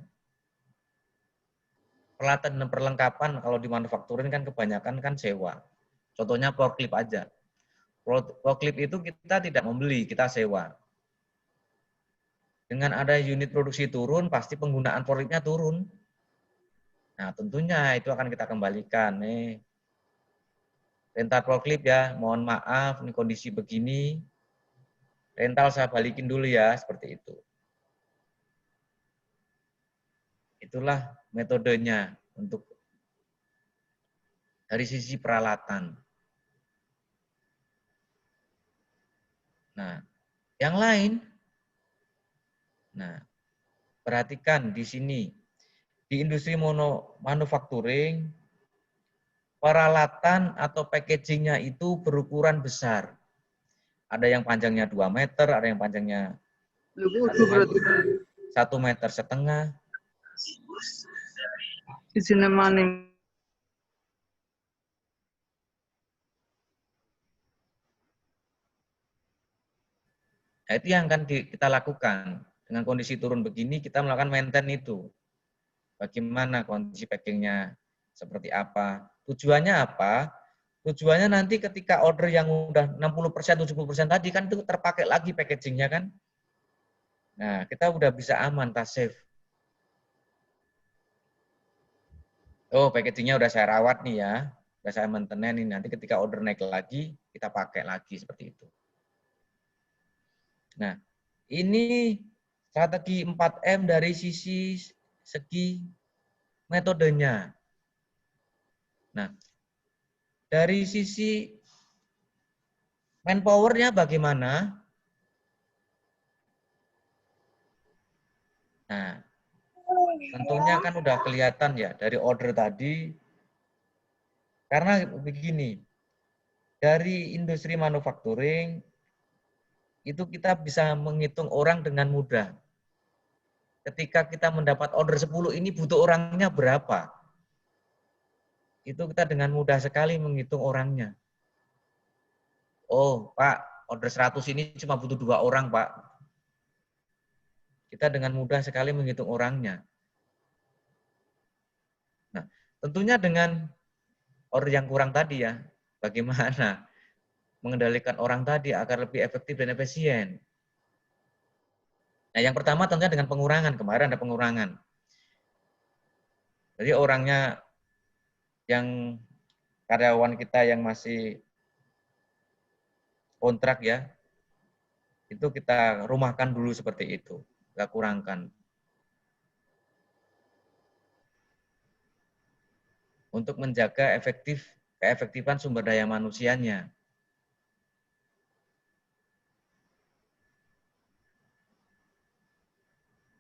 Peralatan dan perlengkapan kalau di manufacturing kan kebanyakan kan sewa. Contohnya forklift aja. Forklift itu kita tidak membeli, kita sewa. Dengan ada unit produksi turun, pasti penggunaan forkliftnya turun. Nah, tentunya itu akan kita kembalikan. Nih, rental forklift ya, mohon maaf, ini kondisi begini. Rental saya balikin dulu ya, seperti itu. Itulah metodenya untuk dari sisi peralatan. Nah, yang lain, nah, perhatikan di sini, di industri manufacturing, peralatan atau packagingnya itu berukuran besar. Ada yang panjangnya 2 meter, ada yang panjangnya 1,5 meter. Nah, itu yang akan kita lakukan. Dengan kondisi turun begini, kita melakukan maintain itu. Bagaimana kondisi packingnya, seperti apa. Tujuannya apa? Tujuannya nanti ketika order yang udah 60%, 70% tadi, kan itu terpakai lagi packagingnya kan. Nah, kita udah bisa aman, tas safe. Oh, packagingnya udah saya rawat nih ya. Udah saya maintenance nih. Nanti ketika order naik lagi, kita pakai lagi seperti itu. Nah, ini strategi 4M dari sisi segi metodenya. Nah, dari sisi manpower-nya bagaimana? Nah, tentunya kan udah kelihatan ya dari order tadi. Karena begini, dari industri manufacturing itu kita bisa menghitung orang dengan mudah. Ketika kita mendapat order 10 ini butuh orangnya berapa? Itu kita dengan mudah sekali menghitung orangnya. Oh, Pak, order 100 ini cuma butuh 2 orang, Pak. Kita dengan mudah sekali menghitung orangnya. Nah, tentunya dengan order yang kurang tadi ya, bagaimana mengendalikan orang tadi agar lebih efektif dan efisien. Nah, yang pertama tentunya dengan pengurangan. Kemarin ada pengurangan. Jadi orangnya yang karyawan kita yang masih kontrak ya, itu kita rumahkan dulu seperti itu. Kita kurangkan. Untuk menjaga keefektifan sumber daya manusianya.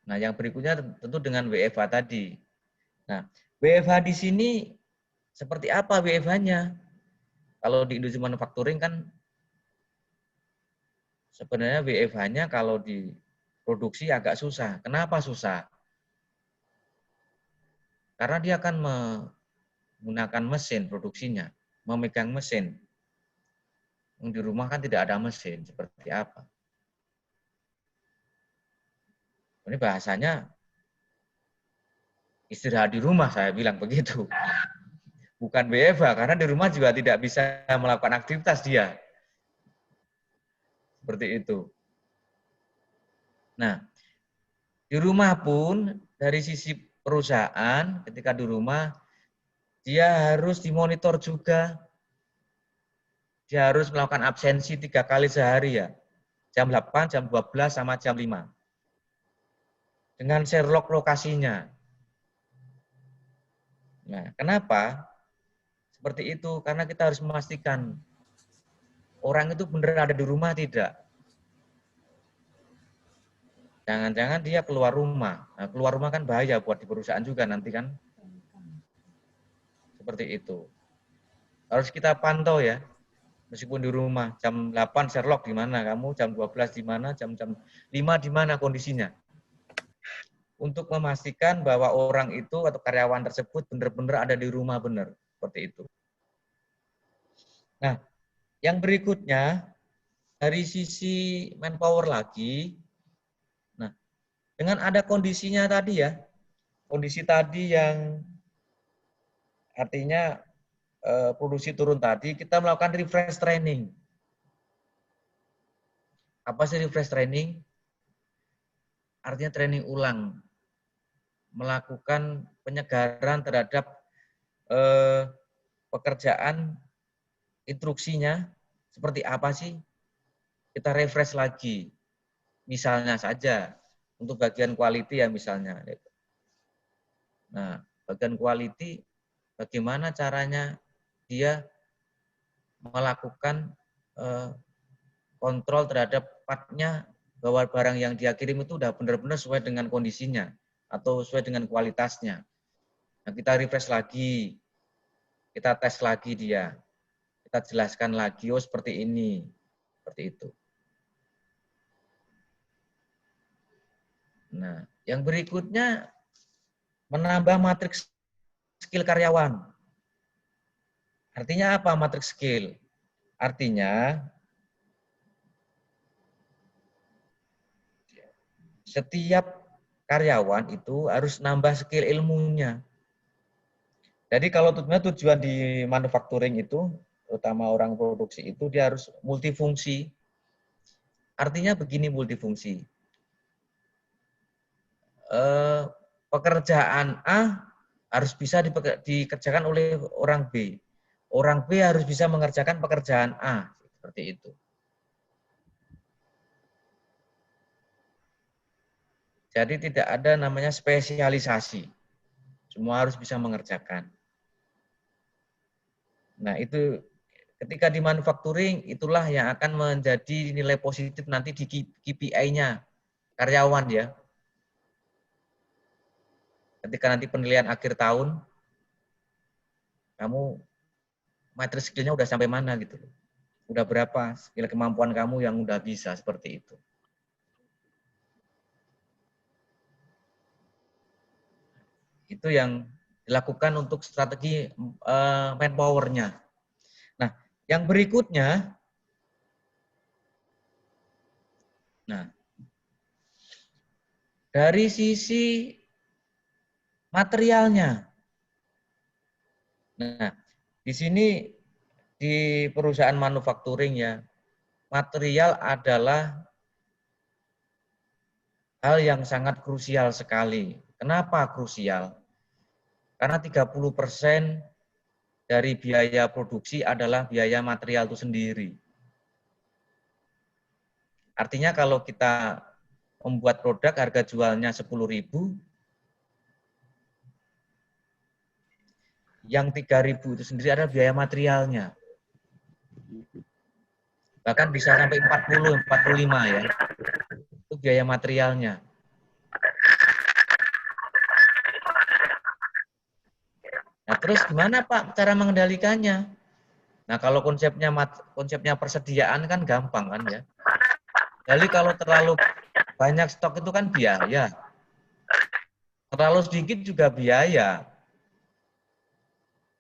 Nah, yang berikutnya tentu dengan WFH tadi. Nah, WFH di sini seperti apa WFH-nya? Kalau di industri manufacturing kan sebenarnya WFH-nya kalau di produksi agak susah. Kenapa susah? Karena dia akan menggunakan mesin produksinya, memegang mesin. Di rumah kan tidak ada mesin, seperti apa? Ini bahasanya istirahat di rumah, saya bilang begitu. Bukan WFH, karena di rumah juga tidak bisa melakukan aktivitas dia. Seperti itu. Nah, di rumah pun dari sisi perusahaan, ketika di rumah, dia harus dimonitor juga. Dia harus melakukan absensi 3 kali sehari ya. Jam 8, jam 12, sama jam 5. Dengan Sherlock lokasinya. Nah, kenapa? Seperti itu, karena kita harus memastikan orang itu benar ada di rumah tidak. Jangan-jangan dia keluar rumah. Nah, keluar rumah kan bahaya buat di perusahaan juga nanti kan. Seperti itu. Harus kita pantau ya. Meskipun di rumah, jam 8 Sherlock di mana kamu, jam 12 di mana, jam 5 di mana kondisinya. Untuk memastikan bahwa orang itu atau karyawan tersebut benar-benar ada di rumah benar. Seperti itu. Nah, yang berikutnya, dari sisi manpower lagi, nah, dengan ada kondisinya tadi ya, kondisi tadi yang artinya produksi turun tadi, kita melakukan refresh training. Apa sih refresh training? Artinya training ulang. Melakukan penyegaran terhadap pekerjaan, instruksinya, seperti apa sih? Kita refresh lagi. Misalnya saja, untuk bagian quality ya misalnya. Nah, bagian quality, bagaimana caranya dia melakukan kontrol terhadap partnya bahwa barang yang dia kirim itu udah benar-benar sesuai dengan kondisinya atau sesuai dengan kualitasnya. Nah, kita refresh lagi, kita tes lagi dia, kita jelaskan lagi, oh seperti ini, seperti itu. Nah, yang berikutnya menambah matriks skill karyawan. Artinya apa matriks skill? Artinya setiap karyawan itu harus nambah skill ilmunya. Jadi kalau tujuan di manufacturing itu, terutama orang produksi itu, dia harus multifungsi. Artinya begini multifungsi. Pekerjaan A harus bisa dikerjakan oleh orang B. Orang B harus bisa mengerjakan pekerjaan A. Seperti itu. Jadi tidak ada namanya spesialisasi. Semua harus bisa mengerjakan. Nah, itu ketika di manufacturing, itulah yang akan menjadi nilai positif nanti di KPI-nya karyawan ya. Ketika nanti penilaian akhir tahun, kamu materi skill-nya udah sampai mana gitu loh. Udah berapa skill kemampuan kamu yang udah bisa seperti itu. Itu yang dilakukan untuk strategi manpower-nya. Nah, yang berikutnya, dari sisi materialnya. Nah, di sini di perusahaan manufacturing ya, material adalah hal yang sangat krusial sekali. Kenapa krusial? Karena 30% dari biaya produksi adalah biaya material itu sendiri. Artinya kalau kita membuat produk harga jualnya 10.000, yang 3.000 itu sendiri adalah biaya materialnya. Bahkan bisa sampai 40, 45 ya. Itu biaya materialnya. Nah, terus gimana Pak cara mengendalikannya? Nah, kalau konsepnya persediaan kan gampang kan ya. Jadi kalau terlalu banyak stok itu kan biaya. Terlalu sedikit juga biaya.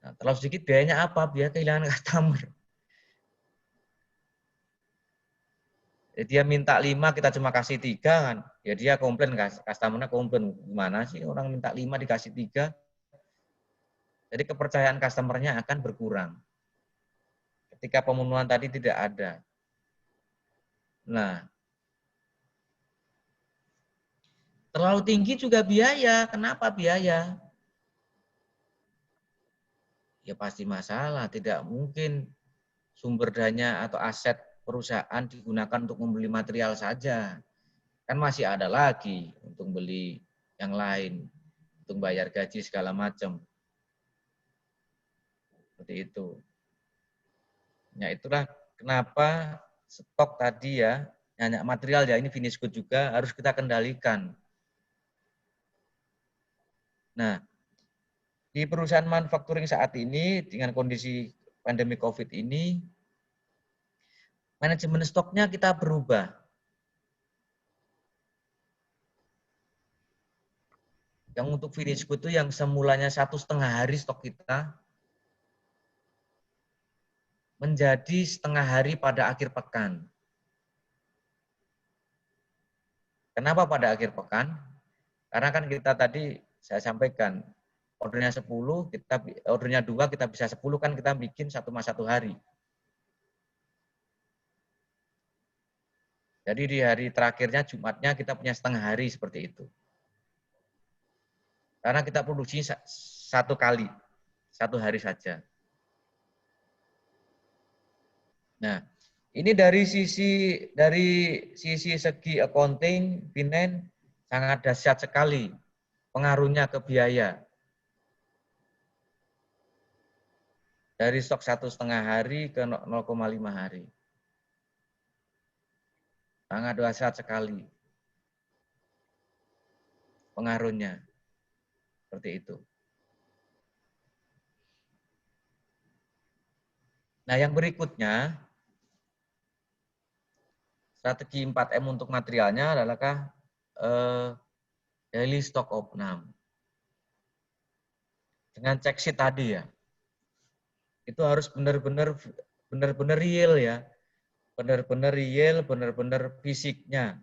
Nah, terlalu sedikit biayanya apa? Biaya kehilangan customer. Jadi dia minta 5, kita cuma kasih 3 kan. Ya dia komplain, customer-nya komplain. Gimana sih orang minta 5 dikasih 3? Jadi kepercayaan customer-nya akan berkurang. Ketika pemenuhan tadi tidak ada. Nah, terlalu tinggi juga biaya. Kenapa biaya? Ya pasti masalah. Tidak mungkin sumber daya atau aset perusahaan digunakan untuk membeli material saja. Kan masih ada lagi untuk beli yang lain. Untuk bayar gaji segala macam. Seperti itu. Ya itulah kenapa stok tadi ya, banyak material ya, ini finish good juga harus kita kendalikan. Nah, di perusahaan manufacturing saat ini dengan kondisi pandemi COVID ini, manajemen stoknya kita berubah. Yang untuk finish good itu yang semulanya 1,5 hari stok kita, menjadi setengah hari pada akhir pekan. Kenapa pada akhir pekan? Karena kan kita tadi saya sampaikan, ordernya 10, ordernya 2, kita bisa 10 kan kita bikin 1 hari. Jadi di hari terakhirnya Jumatnya kita punya setengah hari seperti itu. Karena kita produksi 1 kali, 1 hari saja. Nah, ini dari sisi segi accounting, finance sangat dahsyat sekali pengaruhnya ke biaya. Dari stok 1,5 hari ke 0,5 hari. Sangat dahsyat sekali pengaruhnya. Seperti itu. Nah, yang berikutnya, strategi 4M untuk materialnya adalah daily stock opnam. Dengan check sheet tadi ya. Itu harus benar-benar real ya. Benar-benar real, benar-benar fisiknya.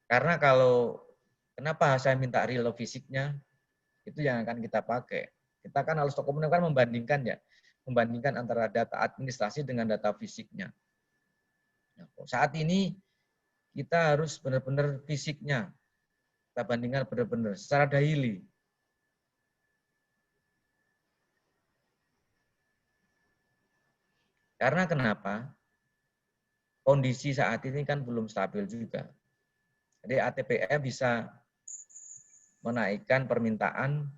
Karena kenapa saya minta real fisiknya? Itu yang akan kita pakai. Kita kan harus stock opnam kan membandingkan ya. Membandingkan antara data administrasi dengan data fisiknya. Saat ini kita harus benar-benar fisiknya. Kita bandingkan benar-benar secara daily. Karena kenapa? Kondisi saat ini kan belum stabil juga. Jadi ATPE bisa menaikkan permintaan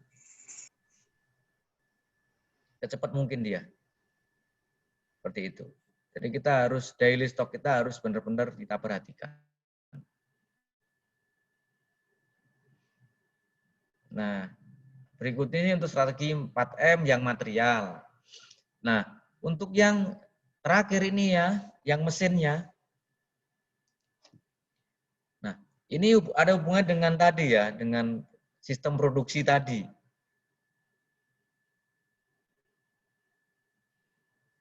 secepat mungkin dia. Seperti itu. Jadi kita harus, daily stock kita harus benar-benar kita perhatikan. Nah, berikutnya ini untuk strategi 4M yang material. Nah, untuk yang terakhir ini ya, yang mesinnya. Nah, ini ada hubungan dengan tadi ya, dengan sistem produksi tadi.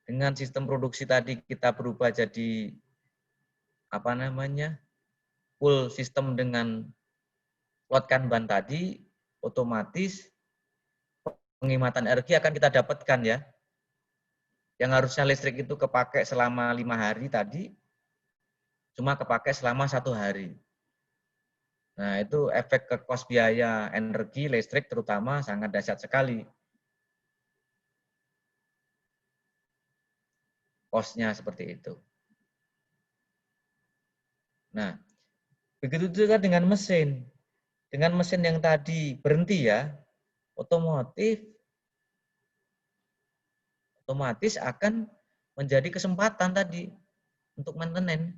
Dengan sistem produksi tadi kita berubah jadi apa namanya? Full sistem dengan plot Kanban tadi, otomatis penghematan energi akan kita dapatkan ya. Yang harusnya listrik itu kepakai selama 5 hari tadi, cuma kepakai selama 1 hari. Nah, itu efek ke kos biaya energi listrik terutama sangat dahsyat sekali. Kosnya seperti itu. Nah, begitu juga dengan mesin. Dengan mesin yang tadi berhenti ya, otomatis akan menjadi kesempatan tadi untuk maintenance.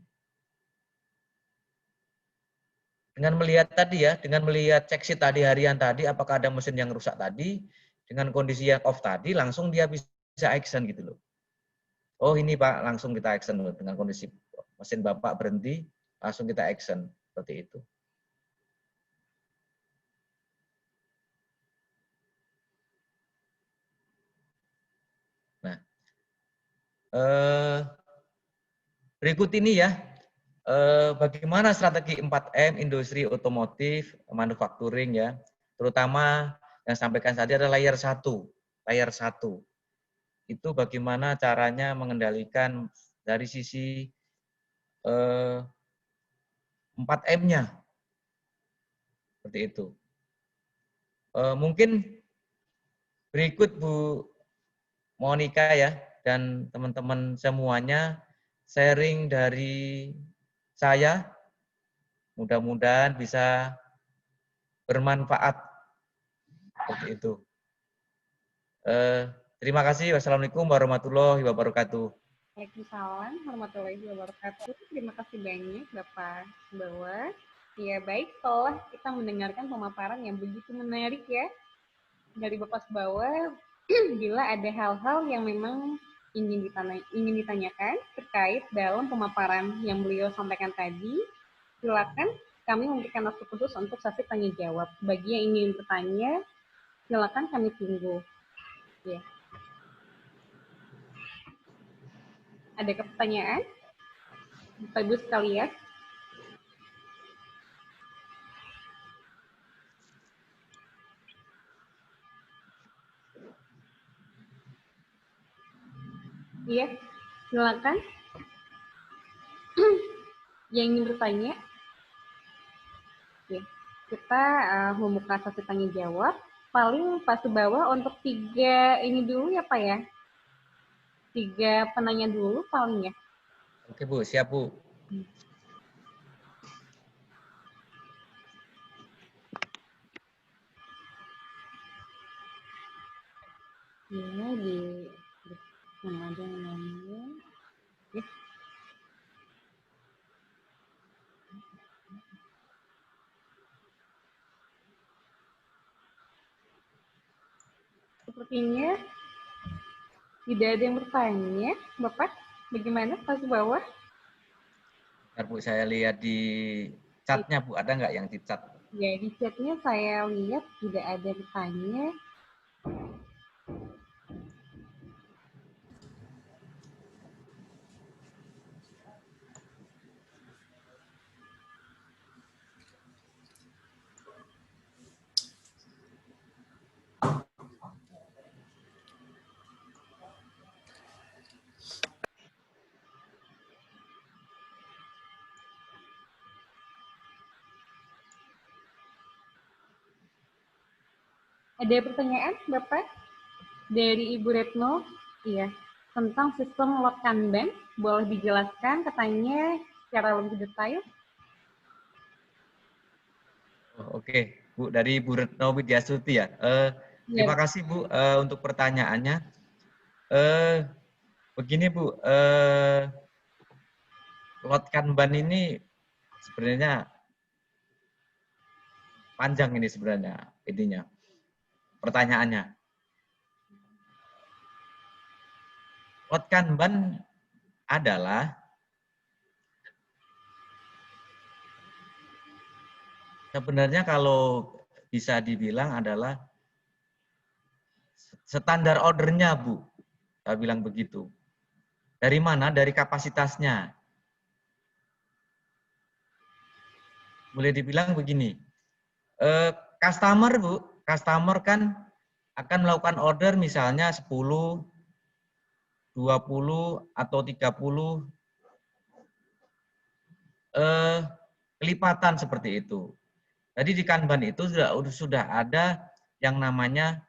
Dengan melihat tadi ya, dengan melihat cek sheet tadi harian tadi, apakah ada mesin yang rusak tadi, dengan kondisi yang off tadi, langsung dia bisa action gitu loh. Oh ini Pak, langsung kita action loh. Dengan kondisi mesin Bapak berhenti, langsung kita action. Seperti itu. Nah, berikut ini ya, bagaimana strategi 4M industri otomotif, manufacturing ya, terutama yang sampaikan tadi adalah layer 1. Layer 1. Itu bagaimana caranya mengendalikan dari sisi 4M-nya. Seperti itu. Mungkin berikut Bu Monica ya, dan teman-teman semuanya sharing dari saya. Mudah-mudahan bisa bermanfaat. Seperti itu. Terima kasih. Wassalamualaikum warahmatullahi wabarakatuh. Waalaikumsalam warahmatullahi wabarakatuh. Terima kasih banyak Bapak Bawah. Ya baik, setelah kita mendengarkan pemaparan yang begitu menarik ya dari Bapak Bawah, bila ada hal-hal yang memang ingin ditanyakan terkait dalam pemaparan yang beliau sampaikan tadi, silakan kami memberikan waktu khusus untuk sesi tanya jawab. Bagi yang ingin bertanya, silakan kami tunggu. Ya. Ada pertanyaan? Bapak Ibu sekalian? Iya, silakan. Yang ingin bertanya? Ya, kita membuka sesi tanya jawab. Paling pas ke bawah untuk 3 ini dulu ya Pak ya? 3 penanya dulu paling ya. Oke Bu, siap Bu. Ya, di mana ada namanya? Ya. Sepertinya tidak ada yang bertanya, Bapak. Bagaimana pas ke bawah? Bentar Bu, saya lihat di chatnya Bu, ada nggak yang di chat? Ya, di chatnya saya lihat tidak ada yang bertanya. Ada pertanyaan, Bapak? Dari Ibu Retno? Iya. Tentang sistem load Kanban, boleh dijelaskan katanya secara lebih detail? Oke, Bu, dari Bu Retno Widyasuti ya. Terima kasih Bu untuk pertanyaannya. Begini Bu, lot Kanban ini sebenarnya panjang ini sebenarnya intinya pertanyaannya. Lot Kanban adalah sebenarnya kalau bisa dibilang adalah standar ordernya, Bu. Saya bilang begitu. Dari mana? Dari kapasitasnya. Boleh dibilang begini. Customer, Bu, customer kan akan melakukan order misalnya 10, 20, atau 30 kelipatan seperti itu. Jadi di Kanban itu sudah ada yang namanya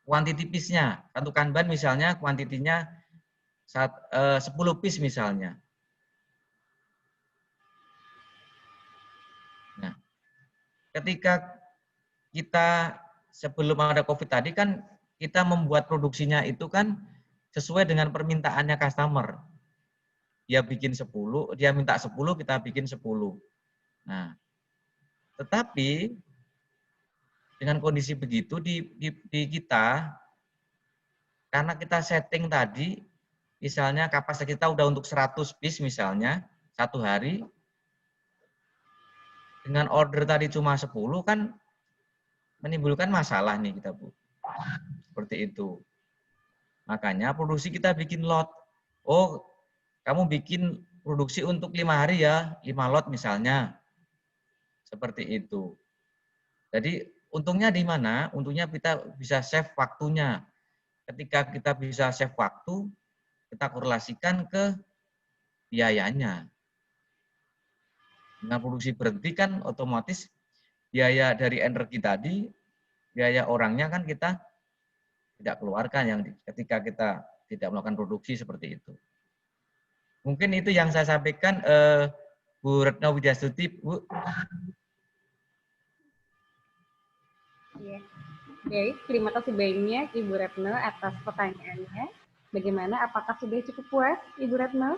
quantity piece-nya. Satu Kanban misalnya kuantitinya 10 piece misalnya. Nah, ketika kita sebelum ada COVID tadi kan kita membuat produksinya itu kan sesuai dengan permintaannya customer. Dia bikin 10, dia minta 10, kita bikin 10. Nah, tetapi dengan kondisi begitu di kita, karena kita setting tadi, misalnya kapasitas kita udah untuk 100 piece misalnya, satu hari, dengan order tadi cuma 10 kan menimbulkan masalah nih kita, Bu. Seperti itu. Makanya produksi kita bikin lot. Oh, kamu bikin produksi untuk 5 hari ya, 5 lot misalnya. Seperti itu. Jadi untungnya di mana? Untungnya kita bisa save waktunya. Ketika kita bisa save waktu, kita korelasikan ke biayanya. Dengan produksi berhenti kan otomatis biaya dari energi tadi, biaya orangnya kan kita tidak keluarkan yang ketika kita tidak melakukan produksi seperti itu. Mungkin itu yang saya sampaikan, Bu Retno Widyasuti, Bu. Ya. Baik, terima kasih banyak Ibu Retno atas pertanyaannya. Bagaimana? Apakah sudah cukup puas, Ibu Retno?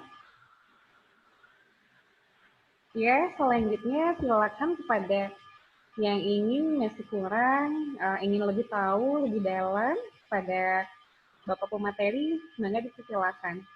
Ya, selanjutnya silakan kepada yang ingin masih kurang, ingin lebih tahu lebih dalam pada Bapak pemateri, semoga dipersilakan.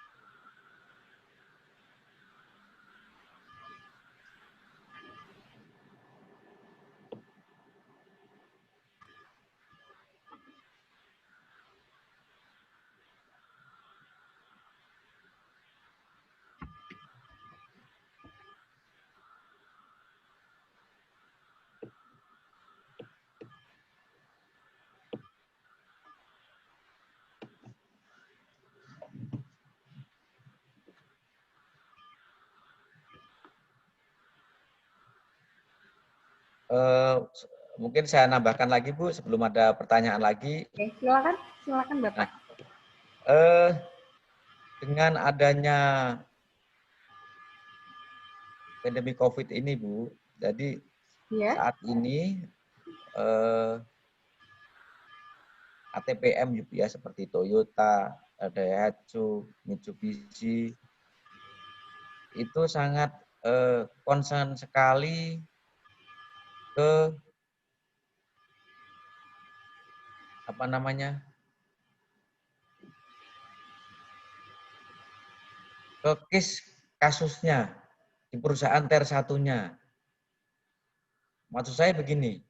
Mungkin saya nambahkan lagi, Bu, sebelum ada pertanyaan lagi. Oke, silakan Bapak. Dengan adanya pandemi COVID ini, Bu, jadi saat ini ATPM ya seperti Toyota, Daihatsu, Mitsubishi itu sangat concern sekali ke ke case kasusnya di perusahaan tier 1-nya. Maksud saya begini,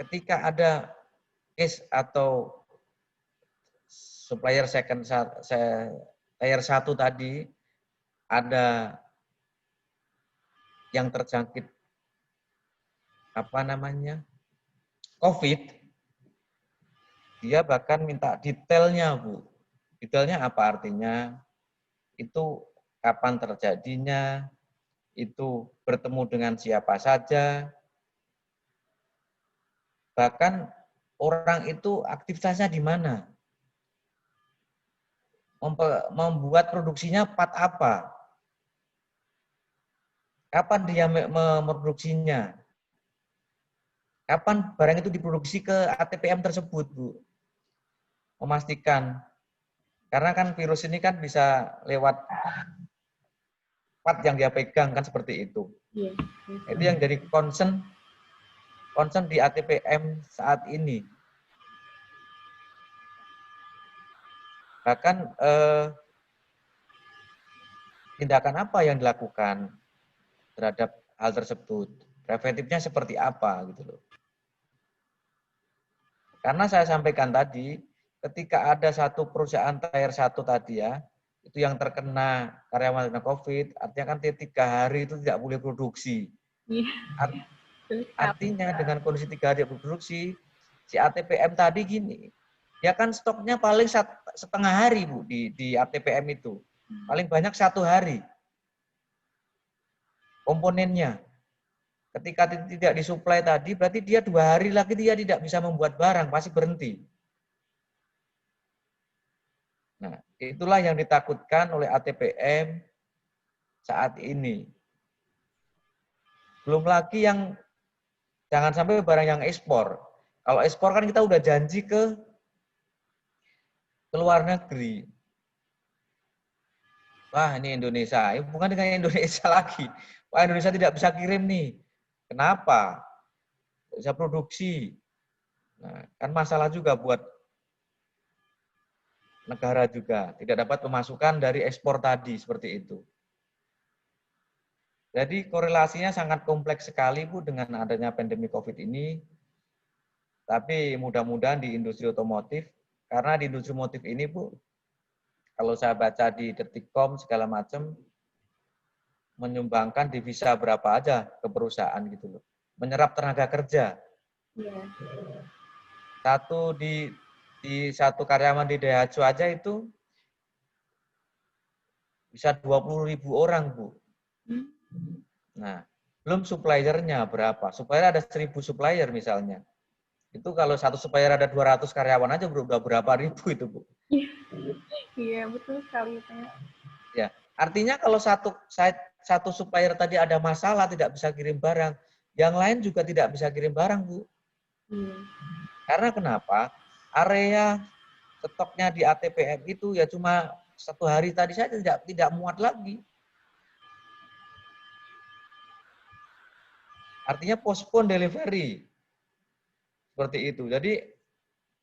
ketika ada case atau supplier tier 1 tadi ada yang terjangkit COVID, dia bahkan minta detailnya, Bu. Detailnya apa artinya? Itu kapan terjadinya? Itu bertemu dengan siapa saja? Bahkan orang itu aktivitasnya di mana? Membuat produksinya part apa? Kapan dia memproduksinya? Kapan barang itu diproduksi ke ATPM tersebut, Bu? Memastikan. Karena kan virus ini kan bisa lewat part yang dia pegang kan seperti itu. Iya. Itu yang jadi concern di ATPM saat ini. Bahkan tindakan apa yang dilakukan terhadap hal tersebut? Preventifnya seperti apa gitu loh. Karena saya sampaikan tadi, ketika ada satu perusahaan tier 1 tadi ya, itu yang terkena karyawan kena COVID, artinya kan 3 hari itu tidak boleh produksi. Artinya dengan kondisi 3 hari produksi, si ATPM tadi gini, ya kan stoknya paling setengah hari Bu di ATPM itu. Paling banyak 1 hari komponennya. Ketika tidak disuplai tadi, berarti dia 2 hari lagi dia tidak bisa membuat barang, pasti berhenti. Nah, itulah yang ditakutkan oleh ATPM saat ini. Belum lagi yang jangan sampai barang yang ekspor. Kalau ekspor kan kita udah janji ke luar negeri. Wah, ini Indonesia. Bukan dengan Indonesia lagi. Wah, Indonesia tidak bisa kirim nih. Kenapa? Tidak bisa produksi. Nah, kan masalah juga buat negara juga. Tidak dapat pemasukan dari ekspor tadi, seperti itu. Jadi korelasinya sangat kompleks sekali Bu dengan adanya pandemi COVID ini. Tapi mudah-mudahan di industri otomotif, karena di industri otomotif ini Bu, kalau saya baca di Detikcom segala macam, menyumbangkan devisa berapa aja ke perusahaan gitu loh. Menyerap tenaga kerja. Satu karyawan di Daihatsu aja itu bisa 20.000 orang, Bu. Nah, belum suppliernya berapa. Supplier ada 1.000 supplier misalnya. Itu kalau satu supplier ada 200 karyawan aja udah berapa ribu itu, Bu. Iya, betul sekali Pak. Ya, artinya kalau satu supplier tadi ada masalah tidak bisa kirim barang, yang lain juga tidak bisa kirim barang, Bu. Karena kenapa? Area stoknya di ATPM itu ya cuma 1 hari tadi saja tidak muat lagi. Artinya postpone delivery. Seperti itu. Jadi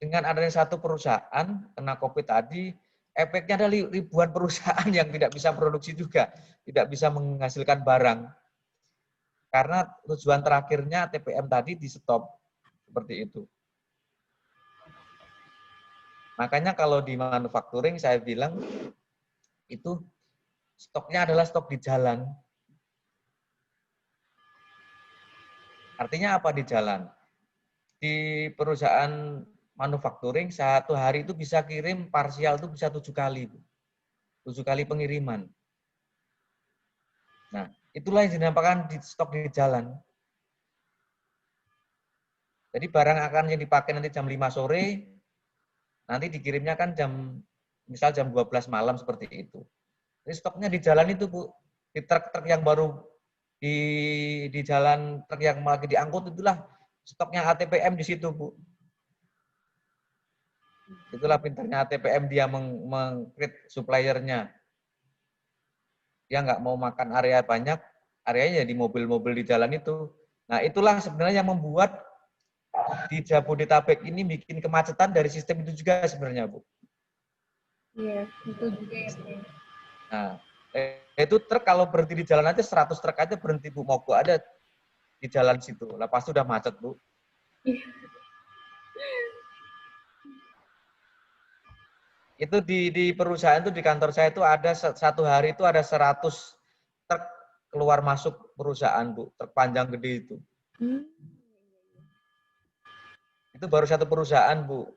dengan adanya satu perusahaan kena COVID tadi, efeknya ada ribuan perusahaan yang tidak bisa produksi juga, tidak bisa menghasilkan barang. Karena tujuan terakhirnya ATPM tadi di stop. Seperti itu. Makanya kalau di manufacturing saya bilang itu stoknya adalah stok di jalan. Artinya apa di jalan? Di perusahaan manufacturing 1 hari itu bisa kirim parsial itu bisa 7 kali. 7 kali pengiriman. Nah, itulah yang dinamakan di stok di jalan. Jadi barang akan yang dipakai nanti jam 5 sore, nanti dikirimnya kan misal jam 12 malam seperti itu. Jadi stoknya di jalan itu, Bu. Di truk-truk yang baru di jalan, truk yang lagi diangkut itulah stoknya ATPM di situ, Bu. Itulah pintarnya ATPM dia meng-create suppliernya. Dia nggak mau makan area banyak, areanya di mobil-mobil di jalan itu. Nah, itulah sebenarnya yang membuat di Jabodetabek ini bikin kemacetan dari sistem itu juga sebenarnya, Bu. Iya, itu juga ya. Nah, itu truk kalau berhenti di jalan aja 100 truk aja berhenti, Bu, mogok ada di jalan situ. Lah pasti udah macet, Bu. Itu di perusahaan itu di kantor saya itu ada 1 hari itu ada 100 truk keluar masuk perusahaan, Bu. Truk panjang gede itu. Itu baru 1 perusahaan, Bu.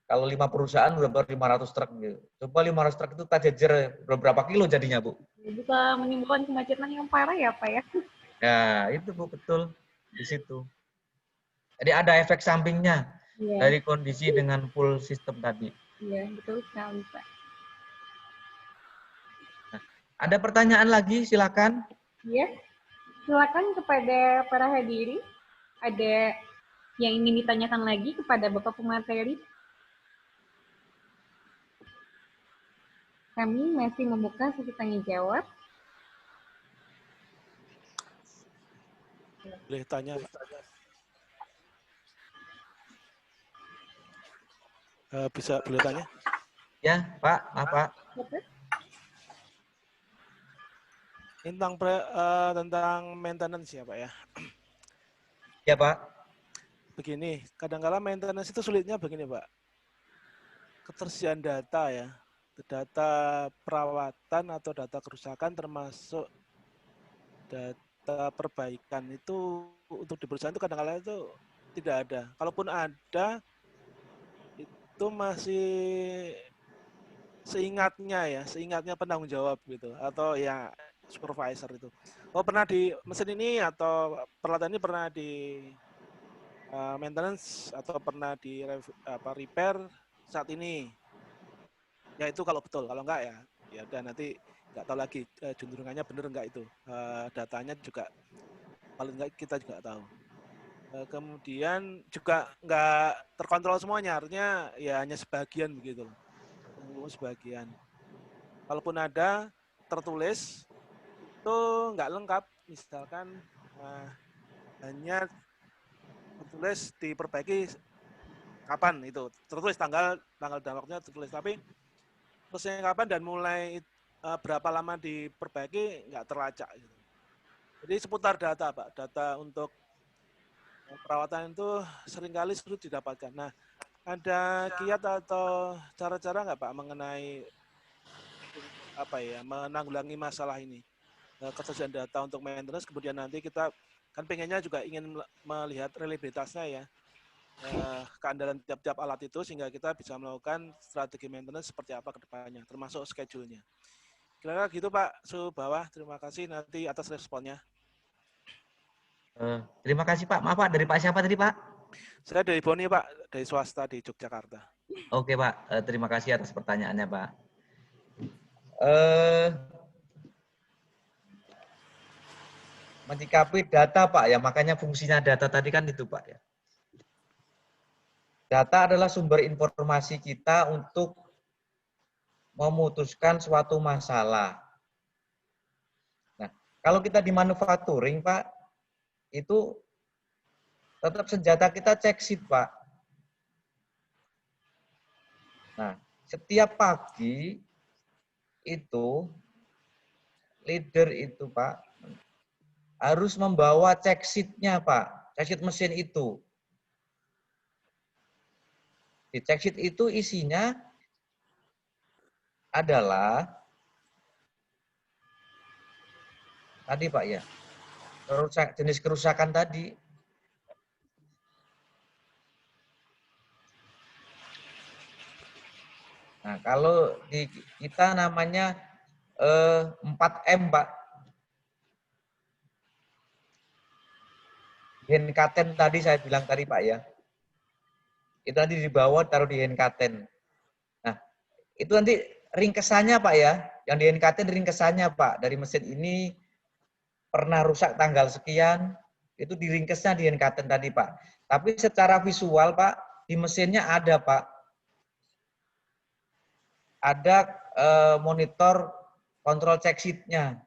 Kalau 5 perusahaan udah baru 500 truk gitu. Coba 500 truk itu tajejer berapa kilo jadinya, Bu? Bisa menimbulkan kemacetan yang parah ya, Pak ya? Nah, itu Bu, betul. Di situ. Jadi ada efek sampingnya dari kondisi dengan full sistem tadi. Iya, betul sekali, Pak. Nah, ada pertanyaan lagi, silakan. Iya, Silakan kepada para hadirin. Ada yang ingin ditanyakan lagi kepada Bapak pemateri? Kami masih membuka sesi tanya jawab. Boleh tanya, Pak? Bisa boleh tanya? Ya, Pak. Apa? Tentang maintenance ya, Pak ya? Ya, Pak. Begini, kadang-kala maintenance itu sulitnya begini, Pak. Ketersediaan data ya. Data perawatan atau data kerusakan termasuk data perbaikan itu untuk di perusahaan itu kadang-kala itu tidak ada. Kalaupun ada, itu masih seingatnya penanggung jawab gitu, atau ya supervisor itu. Oh, pernah di mesin ini atau peralatan ini pernah di maintenance atau pernah di repair saat ini. Ya itu kalau betul, kalau enggak ya udah nanti nggak tahu lagi juntrungannya bener enggak itu. Datanya juga paling enggak kita juga tahu. Kemudian juga nggak terkontrol semuanya, artinya ya hanya sebagian begitu loh. Sebagian. Kalaupun ada tertulis itu nggak lengkap, misalkan hanya tertulis diperbaiki kapan itu, tertulis tanggal dan waktunya tertulis, tapi terusnya kapan dan mulai berapa lama diperbaiki nggak terlacak. Gitu. Jadi seputar data, Pak, data untuk perawatan itu seringkali sulit didapatkan. Nah, ada kiat atau cara-cara nggak, Pak, mengenai menanggulangi masalah ini, ketersediaan data untuk maintenance, kemudian nanti kita kan pengennya juga ingin melihat reliabilitasnya ya, keandalan tiap-tiap alat itu, sehingga kita bisa melakukan strategi maintenance seperti apa ke depannya, termasuk schedule-nya. Kira-kira gitu, Pak Subawah. Terima kasih nanti atas responnya. Terima kasih, Pak. Maaf, Pak, dari Pak siapa tadi, Pak? Saya dari Boni, Pak, dari swasta di Yogyakarta. Oke, Pak. Terima kasih atas pertanyaannya, Pak. Menyikapi data, Pak, ya makanya fungsinya data tadi kan itu, Pak, ya. Data adalah sumber informasi kita untuk memutuskan suatu masalah. Nah, kalau kita di manufacturing, Pak, itu tetap senjata kita check sheet, Pak. Nah, setiap pagi itu leader itu, Pak, harus membawa check sheet-nya, Pak. Check sheet mesin itu. Di check sheet itu isinya adalah tadi, Pak, ya, jenis kerusakan tadi. Nah, kalau di kita namanya 4M, Pak. Henkaten tadi saya bilang tadi, Pak, ya. Itu nanti dibawa taruh di Henkaten. Nah, itu nanti ringkesannya, Pak, ya. Yang di Henkaten ringkesannya, Pak. Dari mesin ini pernah rusak tanggal sekian, itu diringkesnya di Henkaten tadi, Pak. Tapi secara visual, Pak, di mesinnya ada, Pak. Ada monitor kontrol check sheet-nya.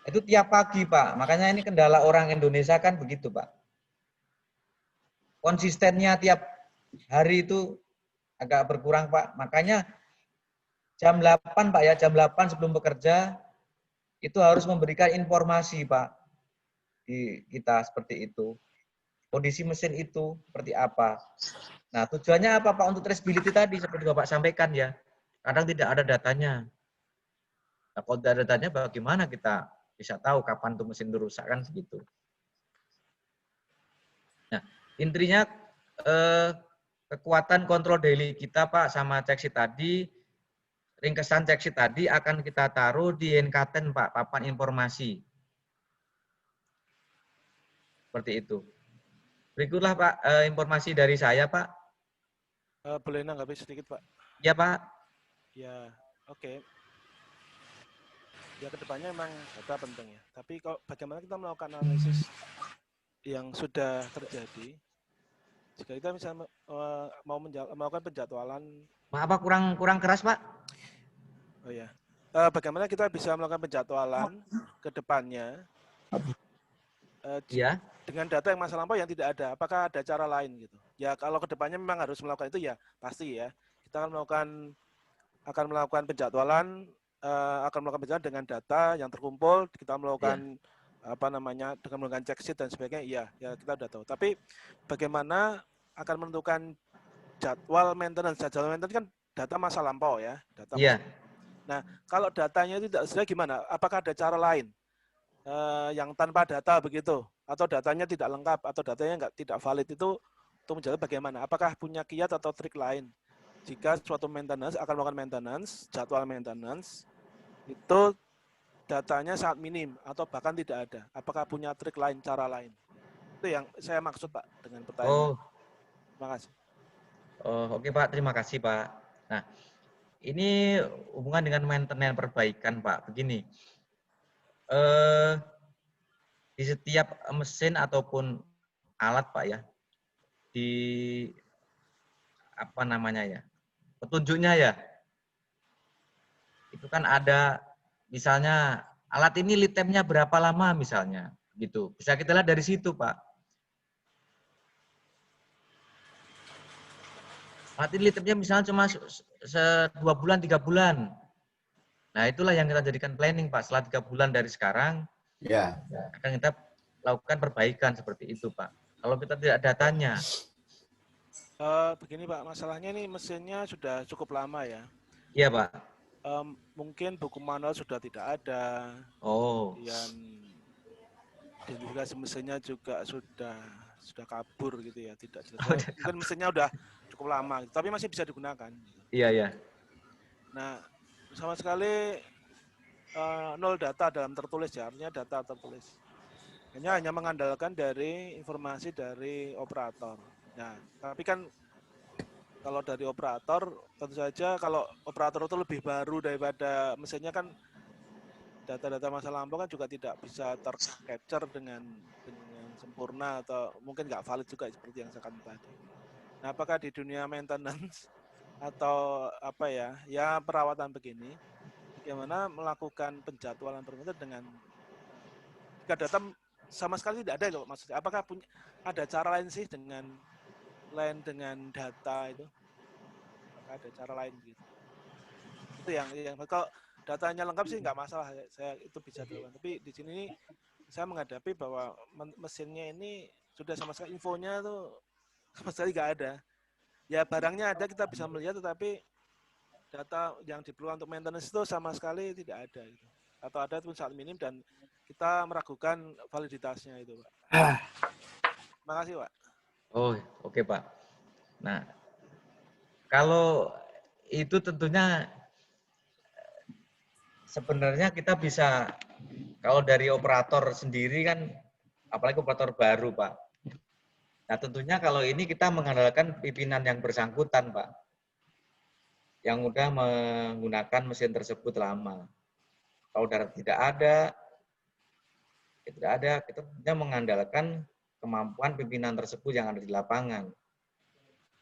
Itu tiap pagi, Pak. Makanya ini kendala orang Indonesia kan begitu, Pak. Konsistennya tiap hari itu agak berkurang, Pak. Makanya jam 8, Pak, ya, jam 8 sebelum bekerja itu harus memberikan informasi, Pak, di kita seperti itu. Kondisi mesin itu seperti apa. Nah, tujuannya apa, Pak? Untuk traceability tadi seperti Bapak sampaikan, ya. Kadang tidak ada datanya. Nah, kalau tidak ada datanya bagaimana kita bisa tahu kapan tuh mesin itu rusak, kan segitu. Nah, intinya kekuatan kontrol daily kita, Pak, sama check sheet tadi, ringkesan check sheet tadi akan kita taruh di Henkaten, Pak, papan informasi. Seperti itu. Berikutlah, Pak, informasi dari saya, Pak. Boleh nanggapi sedikit, Pak? Ya, Pak. Ya, oke. Ya kedepannya memang data penting ya. Tapi kalau bagaimana kita melakukan analisis yang sudah terjadi, jika kita misalnya mau melakukan penjadwalan. Maaf Pak, kurang keras Pak. Oh ya. Bagaimana kita bisa melakukan penjadwalan ke depannya Iya. dengan data yang masa lampau yang tidak ada? Apakah ada cara lain gitu? Ya kalau ke depannya memang harus melakukan itu ya pasti ya. Kita akan melakukan penjadwalan dengan data yang terkumpul, kita melakukan dengan melakukan check sheet dan sebagainya. Ya kita udah tahu. Tapi bagaimana akan menentukan jadwal maintenance? Jadwal maintenance kan data masa lampau ya. Nah, kalau datanya tidak sesuai gimana? Apakah ada cara lain yang tanpa data begitu? Atau datanya tidak lengkap? Atau datanya tidak valid itu untuk menjawab bagaimana? Apakah punya kiat atau trik lain? Jika suatu maintenance akan melakukan maintenance, jadwal maintenance, itu datanya sangat minim atau bahkan tidak ada. Apakah punya trik lain, cara lain? Itu yang saya maksud Pak dengan pertanyaan. Terima kasih. Oke Pak, terima kasih Pak. Nah, ini hubungan dengan maintenance perbaikan Pak. Begini, di setiap mesin ataupun alat Pak ya, di apa namanya ya, petunjuknya ya, itu kan ada misalnya alat ini lead time-nya berapa lama misalnya, gitu. Bisa kita lihat dari situ Pak. Alat ini lead time-nya misalnya cuma 2 bulan, 3 bulan. Nah itulah yang kita jadikan planning Pak. Setelah 3 bulan dari sekarang, akan kita lakukan perbaikan seperti itu Pak. Kalau kita tidak datanya. Begini Pak, masalahnya ini mesinnya sudah cukup lama ya. Iya Pak. Mungkin buku manual sudah tidak ada. Dan juga mesinnya juga sudah kabur gitu ya, tidak jelas. Mungkin mesinnya udah cukup lama, tapi masih bisa digunakan. Iya. Nah, sama sekali nol data dalam tertulis ya, artinya data tertulis. Hanya mengandalkan dari informasi dari operator. Nah, tapi kan kalau dari operator, tentu saja kalau operator itu lebih baru daripada mesinnya kan data-data masa lampau kan juga tidak bisa tercapture dengan sempurna atau mungkin nggak valid juga seperti yang saya katakan tadi. Nah, apakah di dunia maintenance atau apa ya perawatan begini, bagaimana melakukan penjadwalan permainan dengan jika data sama sekali tidak ada loh maksudnya. Apakah ada cara lain sih dengan data itu? Apakah ada cara lain gitu? Itu yang kalau datanya lengkap sih nggak masalah, saya itu bisa dilakukan. Tapi di sini saya menghadapi bahwa mesinnya ini sudah sama sekali infonya tuh sama sekali nggak ada. Ya barangnya ada kita bisa melihat, tetapi data yang diperlukan untuk maintenance itu sama sekali tidak ada. Gitu. Atau ada pun sangat minim dan kita meragukan validitasnya itu Pak. Terima kasih Pak. Oke Pak. Nah, kalau itu tentunya sebenarnya kita bisa, kalau dari operator sendiri kan, apalagi operator baru Pak. Nah tentunya kalau ini kita mengandalkan pimpinan yang bersangkutan Pak, yang udah menggunakan mesin tersebut lama. Kalau tidak ada, kita tentunya mengandalkan kemampuan pimpinan tersebut yang ada di lapangan.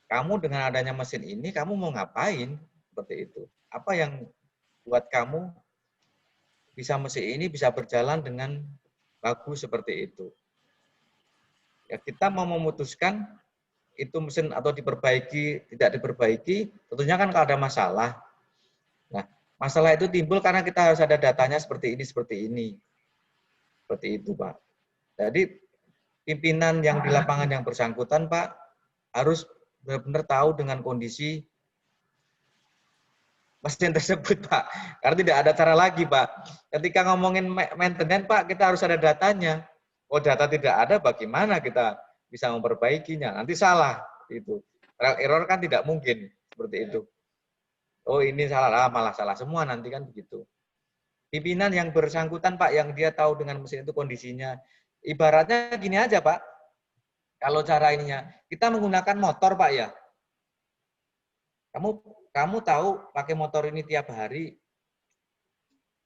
Kamu dengan adanya mesin ini, kamu mau ngapain? Seperti itu. Apa yang buat kamu bisa mesin ini bisa berjalan dengan bagus seperti itu? Ya kita mau memutuskan itu mesin atau diperbaiki, tidak diperbaiki, tentunya kan kalau ada masalah. Nah, masalah itu timbul karena kita harus ada datanya seperti ini. Seperti itu, Pak. Jadi pimpinan yang di lapangan yang bersangkutan, Pak, harus benar-benar tahu dengan kondisi mesin tersebut, Pak. Karena tidak ada cara lagi, Pak. Ketika ngomongin maintenance, Pak, kita harus ada datanya. Oh, data tidak ada, bagaimana kita bisa memperbaikinya? Nanti salah itu. Trial error kan tidak mungkin seperti itu. Oh, ini salah, malah salah semua nanti kan begitu. Pimpinan yang bersangkutan, Pak, yang dia tahu dengan mesin itu kondisinya. Ibaratnya gini aja, Pak. Kalau cara ininya, kita menggunakan motor, Pak, ya. Kamu tahu pakai motor ini tiap hari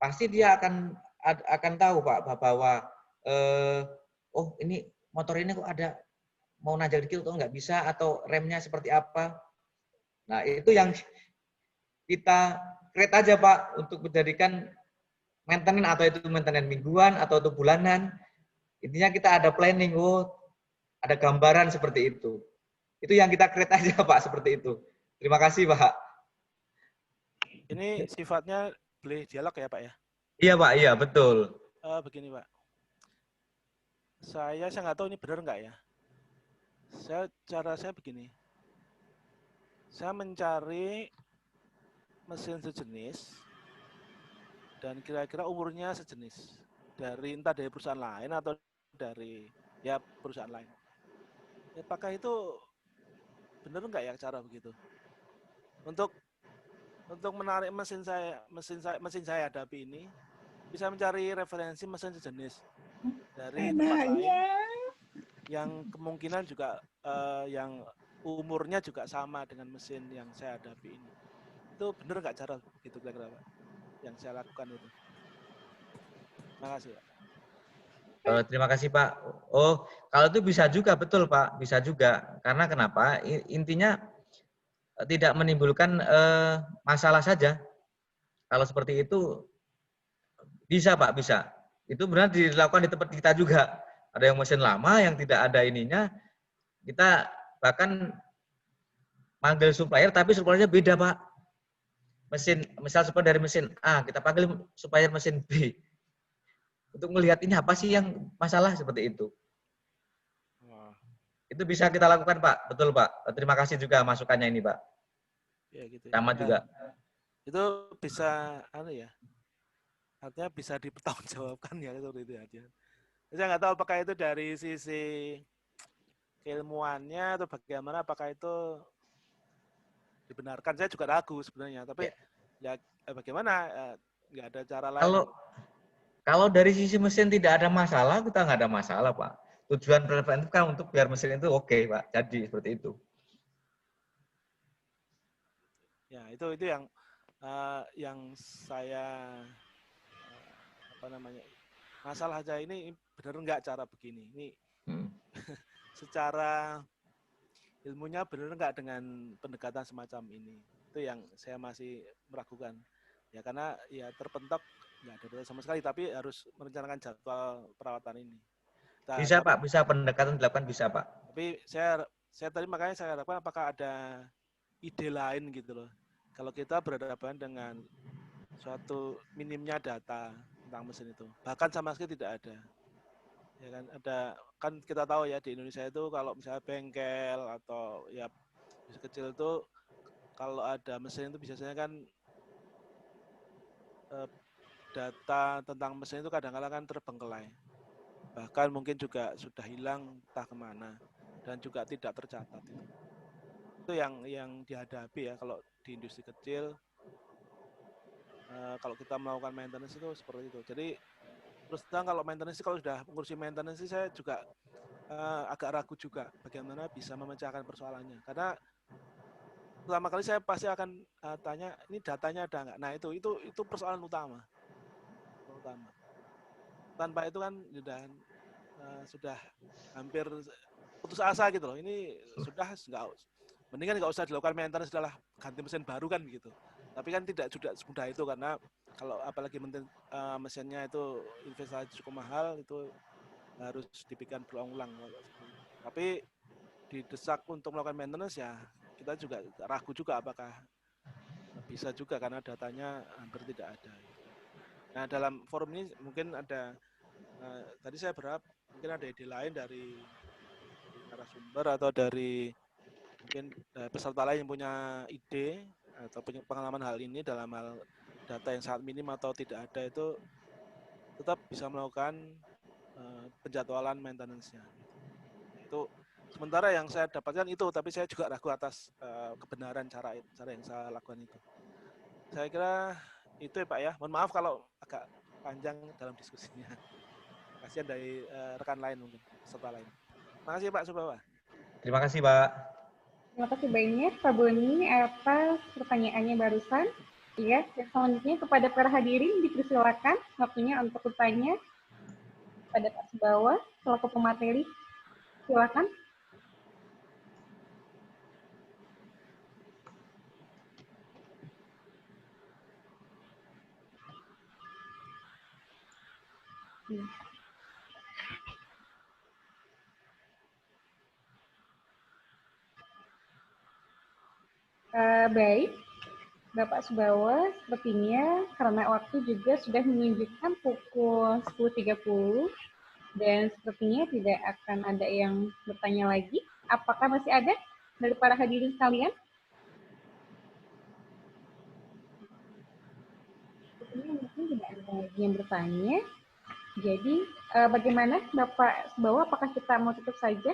pasti dia akan tahu Pak bahwa oh ini motor ini kok ada mau nanjak dikit kok nggak bisa, atau remnya seperti apa. Nah itu yang kita create aja Pak untuk menjadikan maintenance, atau itu maintenance mingguan atau itu bulanan. Intinya kita ada planning, ada gambaran seperti itu. Itu yang kita create aja Pak seperti itu. Terima kasih Pak. Ini sifatnya boleh dialog ya Pak ya? Iya Pak, iya betul. Begini Pak, saya nggak tahu ini benar nggak ya. Cara saya begini, saya mencari mesin sejenis dan kira-kira umurnya sejenis entah dari perusahaan lain atau dari perusahaan lain. Apakah itu benar nggak ya cara begitu? Untuk menarik mesin saya hadapi ini, bisa mencari referensi mesin sejenis dari tempat lain yang kemungkinan juga yang umurnya juga sama dengan mesin yang saya hadapi ini. Itu benar nggak cara begitu kira-kira Pak? Yang saya lakukan itu. Terima kasih Pak. Terima kasih Pak. Oh, kalau itu bisa juga, betul Pak, bisa juga. Karena kenapa? Intinya tidak menimbulkan masalah saja. Kalau seperti itu bisa Pak, bisa. Itu benar dilakukan di tempat kita juga. Ada yang mesin lama yang tidak ada ininya, kita bahkan manggil supplier, tapi suppliernya beda Pak. Misal supplier dari mesin A, kita panggil supplier mesin B. Untuk melihat ini apa sih yang masalah seperti itu. Itu bisa kita lakukan Pak, betul Pak. Terima kasih juga masukannya ini Pak. Ya, gitu. Sama juga. Itu bisa artinya bisa dipertanggungjawabkan ya seperti itu ya. Saya nggak tahu apakah itu dari sisi keilmuannya atau bagaimana, apakah itu dibenarkan. Saya juga ragu sebenarnya, tapi ya bagaimana, nggak ada cara lain. Kalau dari sisi mesin tidak ada masalah, kita nggak ada masalah Pak. Tujuan preventif kan untuk biar mesin itu oke Pak, jadi seperti itu. Ya itu yang saya masalah aja ini benar nggak cara begini. Ini secara ilmunya benar nggak dengan pendekatan semacam ini. Itu yang saya masih meragukan. Ya karena ya terpentok nggak ada data sama sekali, tapi harus merencanakan jadwal perawatan ini. Nah, bisa Pak, bisa pendekatan dilakukan bisa Pak. Tapi saya tadi makanya saya harapkan apakah ada ide lain gitu loh. Kalau kita berhadapan dengan suatu minimnya data tentang mesin itu, bahkan sama sekali tidak ada. Ya kan kita tahu ya di Indonesia itu kalau misalnya bengkel atau ya kecil itu kalau ada mesin itu biasanya kan data tentang mesin itu kadang-kadang kan terbengkelai. Bahkan mungkin juga sudah hilang entah kemana dan juga tidak tercatat. Itu yang dihadapi ya kalau di industri kecil. Kalau kita melakukan maintenance itu seperti itu. Jadi terus terang kalau maintenance, kalau sudah mengurusi maintenance saya juga agak ragu juga bagaimana bisa memecahkan persoalannya. Karena pertama kali saya pasti akan tanya, ini datanya ada nggak? Nah itu persoalan utama. Tanpa itu kan sudah hampir putus asa gitu loh. Ini sudah mendingan nggak usah dilakukan maintenance, sudahlah ganti mesin baru kan begitu. Tapi kan tidak semudah itu, karena kalau apalagi mesinnya itu investasi cukup mahal, itu harus dipikirkan berulang-ulang. Tapi didesak untuk melakukan maintenance ya kita juga ragu juga apakah bisa juga karena datanya hampir tidak ada. Nah dalam forum ini mungkin ada tadi saya berharap mungkin ada ide lain dari narasumber atau dari mungkin peserta lain yang punya ide atau punya pengalaman hal ini dalam hal data yang sangat minim atau tidak ada, itu tetap bisa melakukan penjadwalan maintenance-nya. Itu sementara yang saya dapatkan itu, tapi saya juga ragu atas kebenaran cara yang saya lakukan itu. Saya kira itu ya Pak ya. Mohon maaf kalau agak panjang dalam diskusinya. Kasihan dari rekan lain mungkin, peserta lain. Terima kasih Pak Subawa. Terima kasih Pak. Terima kasih banyak Pak Boni atas pertanyaannya barusan. Ya, selanjutnya kepada para hadirin dipersilakan waktunya untuk bertanya pada Pak Subawa selaku pemateri. Silakan. Baik, Bapak Subawa, sepertinya karena waktu juga sudah menunjukkan pukul 10.30 dan sepertinya tidak akan ada yang bertanya lagi. Apakah masih ada dari para hadirin sekalian? Sepertinya mungkin tidak ada lagi yang bertanya. Jadi bagaimana Bapak Subawa, apakah kita mau tutup saja?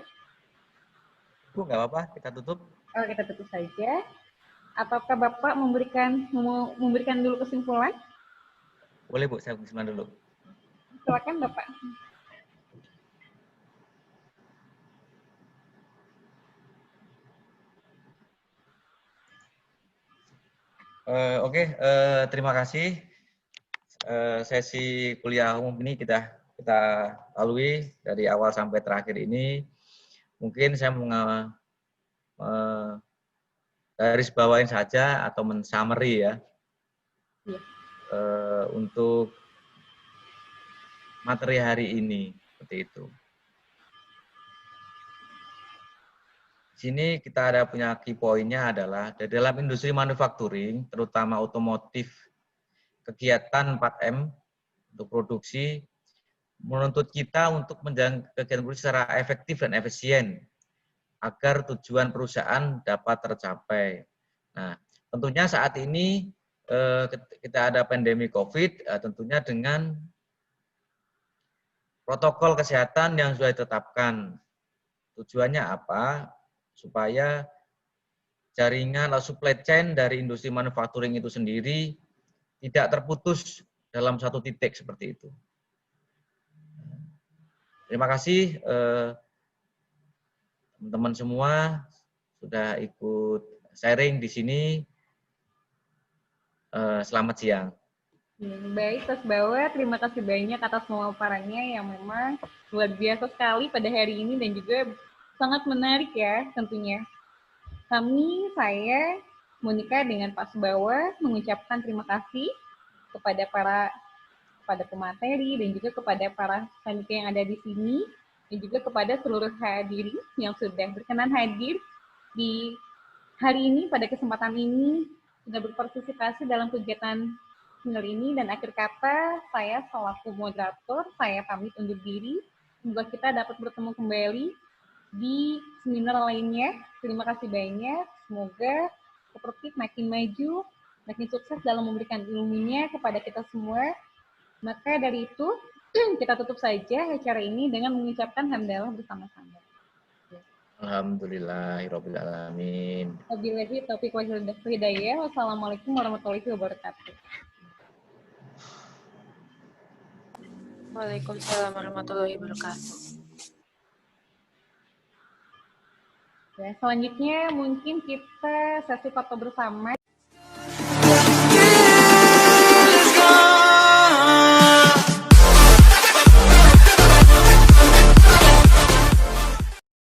Bu, nggak apa-apa, kita tutup. Oh, kita tutup saja. Ataukah Bapak memberikan dulu kesimpulan? Boleh Bu, saya kesimpulan dulu. Silakan Bapak. Oke, terima kasih. Sesi kuliah umum ini kita lalui dari awal sampai terakhir ini. Mungkin saya garis bawain saja atau men-summary ya. Untuk materi hari ini seperti itu. Di sini kita ada punya key point-nya adalah di dalam industri manufacturing, terutama otomotif, kegiatan 4M untuk produksi menuntut kita untuk menjalankan kegiatan produksi secara efektif dan efisien agar tujuan perusahaan dapat tercapai. Nah, tentunya saat ini kita ada pandemi COVID, tentunya dengan protokol kesehatan yang sudah ditetapkan. Tujuannya apa? Supaya jaringan atau supply chain dari industri manufacturing itu sendiri tidak terputus dalam satu titik seperti itu. Terima kasih teman-teman semua sudah ikut sharing di sini. Selamat siang. Baik, Mas Bawa, terima kasih banyak atas pemaparannya yang memang luar biasa sekali pada hari ini dan juga sangat menarik ya tentunya. Saya, Monika dengan Pak Subawa mengucapkan terima kasih kepada pada pemateri dan juga kepada para panitia yang ada di sini dan juga kepada seluruh hadirin yang sudah berkenan hadir di hari ini pada kesempatan ini sudah berpartisipasi dalam kegiatan seminar ini dan akhir kata saya selaku moderator saya pamit undur diri. Semoga kita dapat bertemu kembali di seminar lainnya. Terima kasih banyak. Semoga seperti makin maju, makin sukses dalam memberikan ilmunya kepada kita semua. Maka dari itu, kita tutup saja acara ini dengan mengucapkan hamdalah bersama-sama. Alhamdulillahirabbil alamin. Wabillahi taufiq wal hidayah. Wassalamualaikum warahmatullahi wabarakatuh. Waalaikumsalam warahmatullahi wabarakatuh. Ya, selanjutnya mungkin kita sesi foto bersama.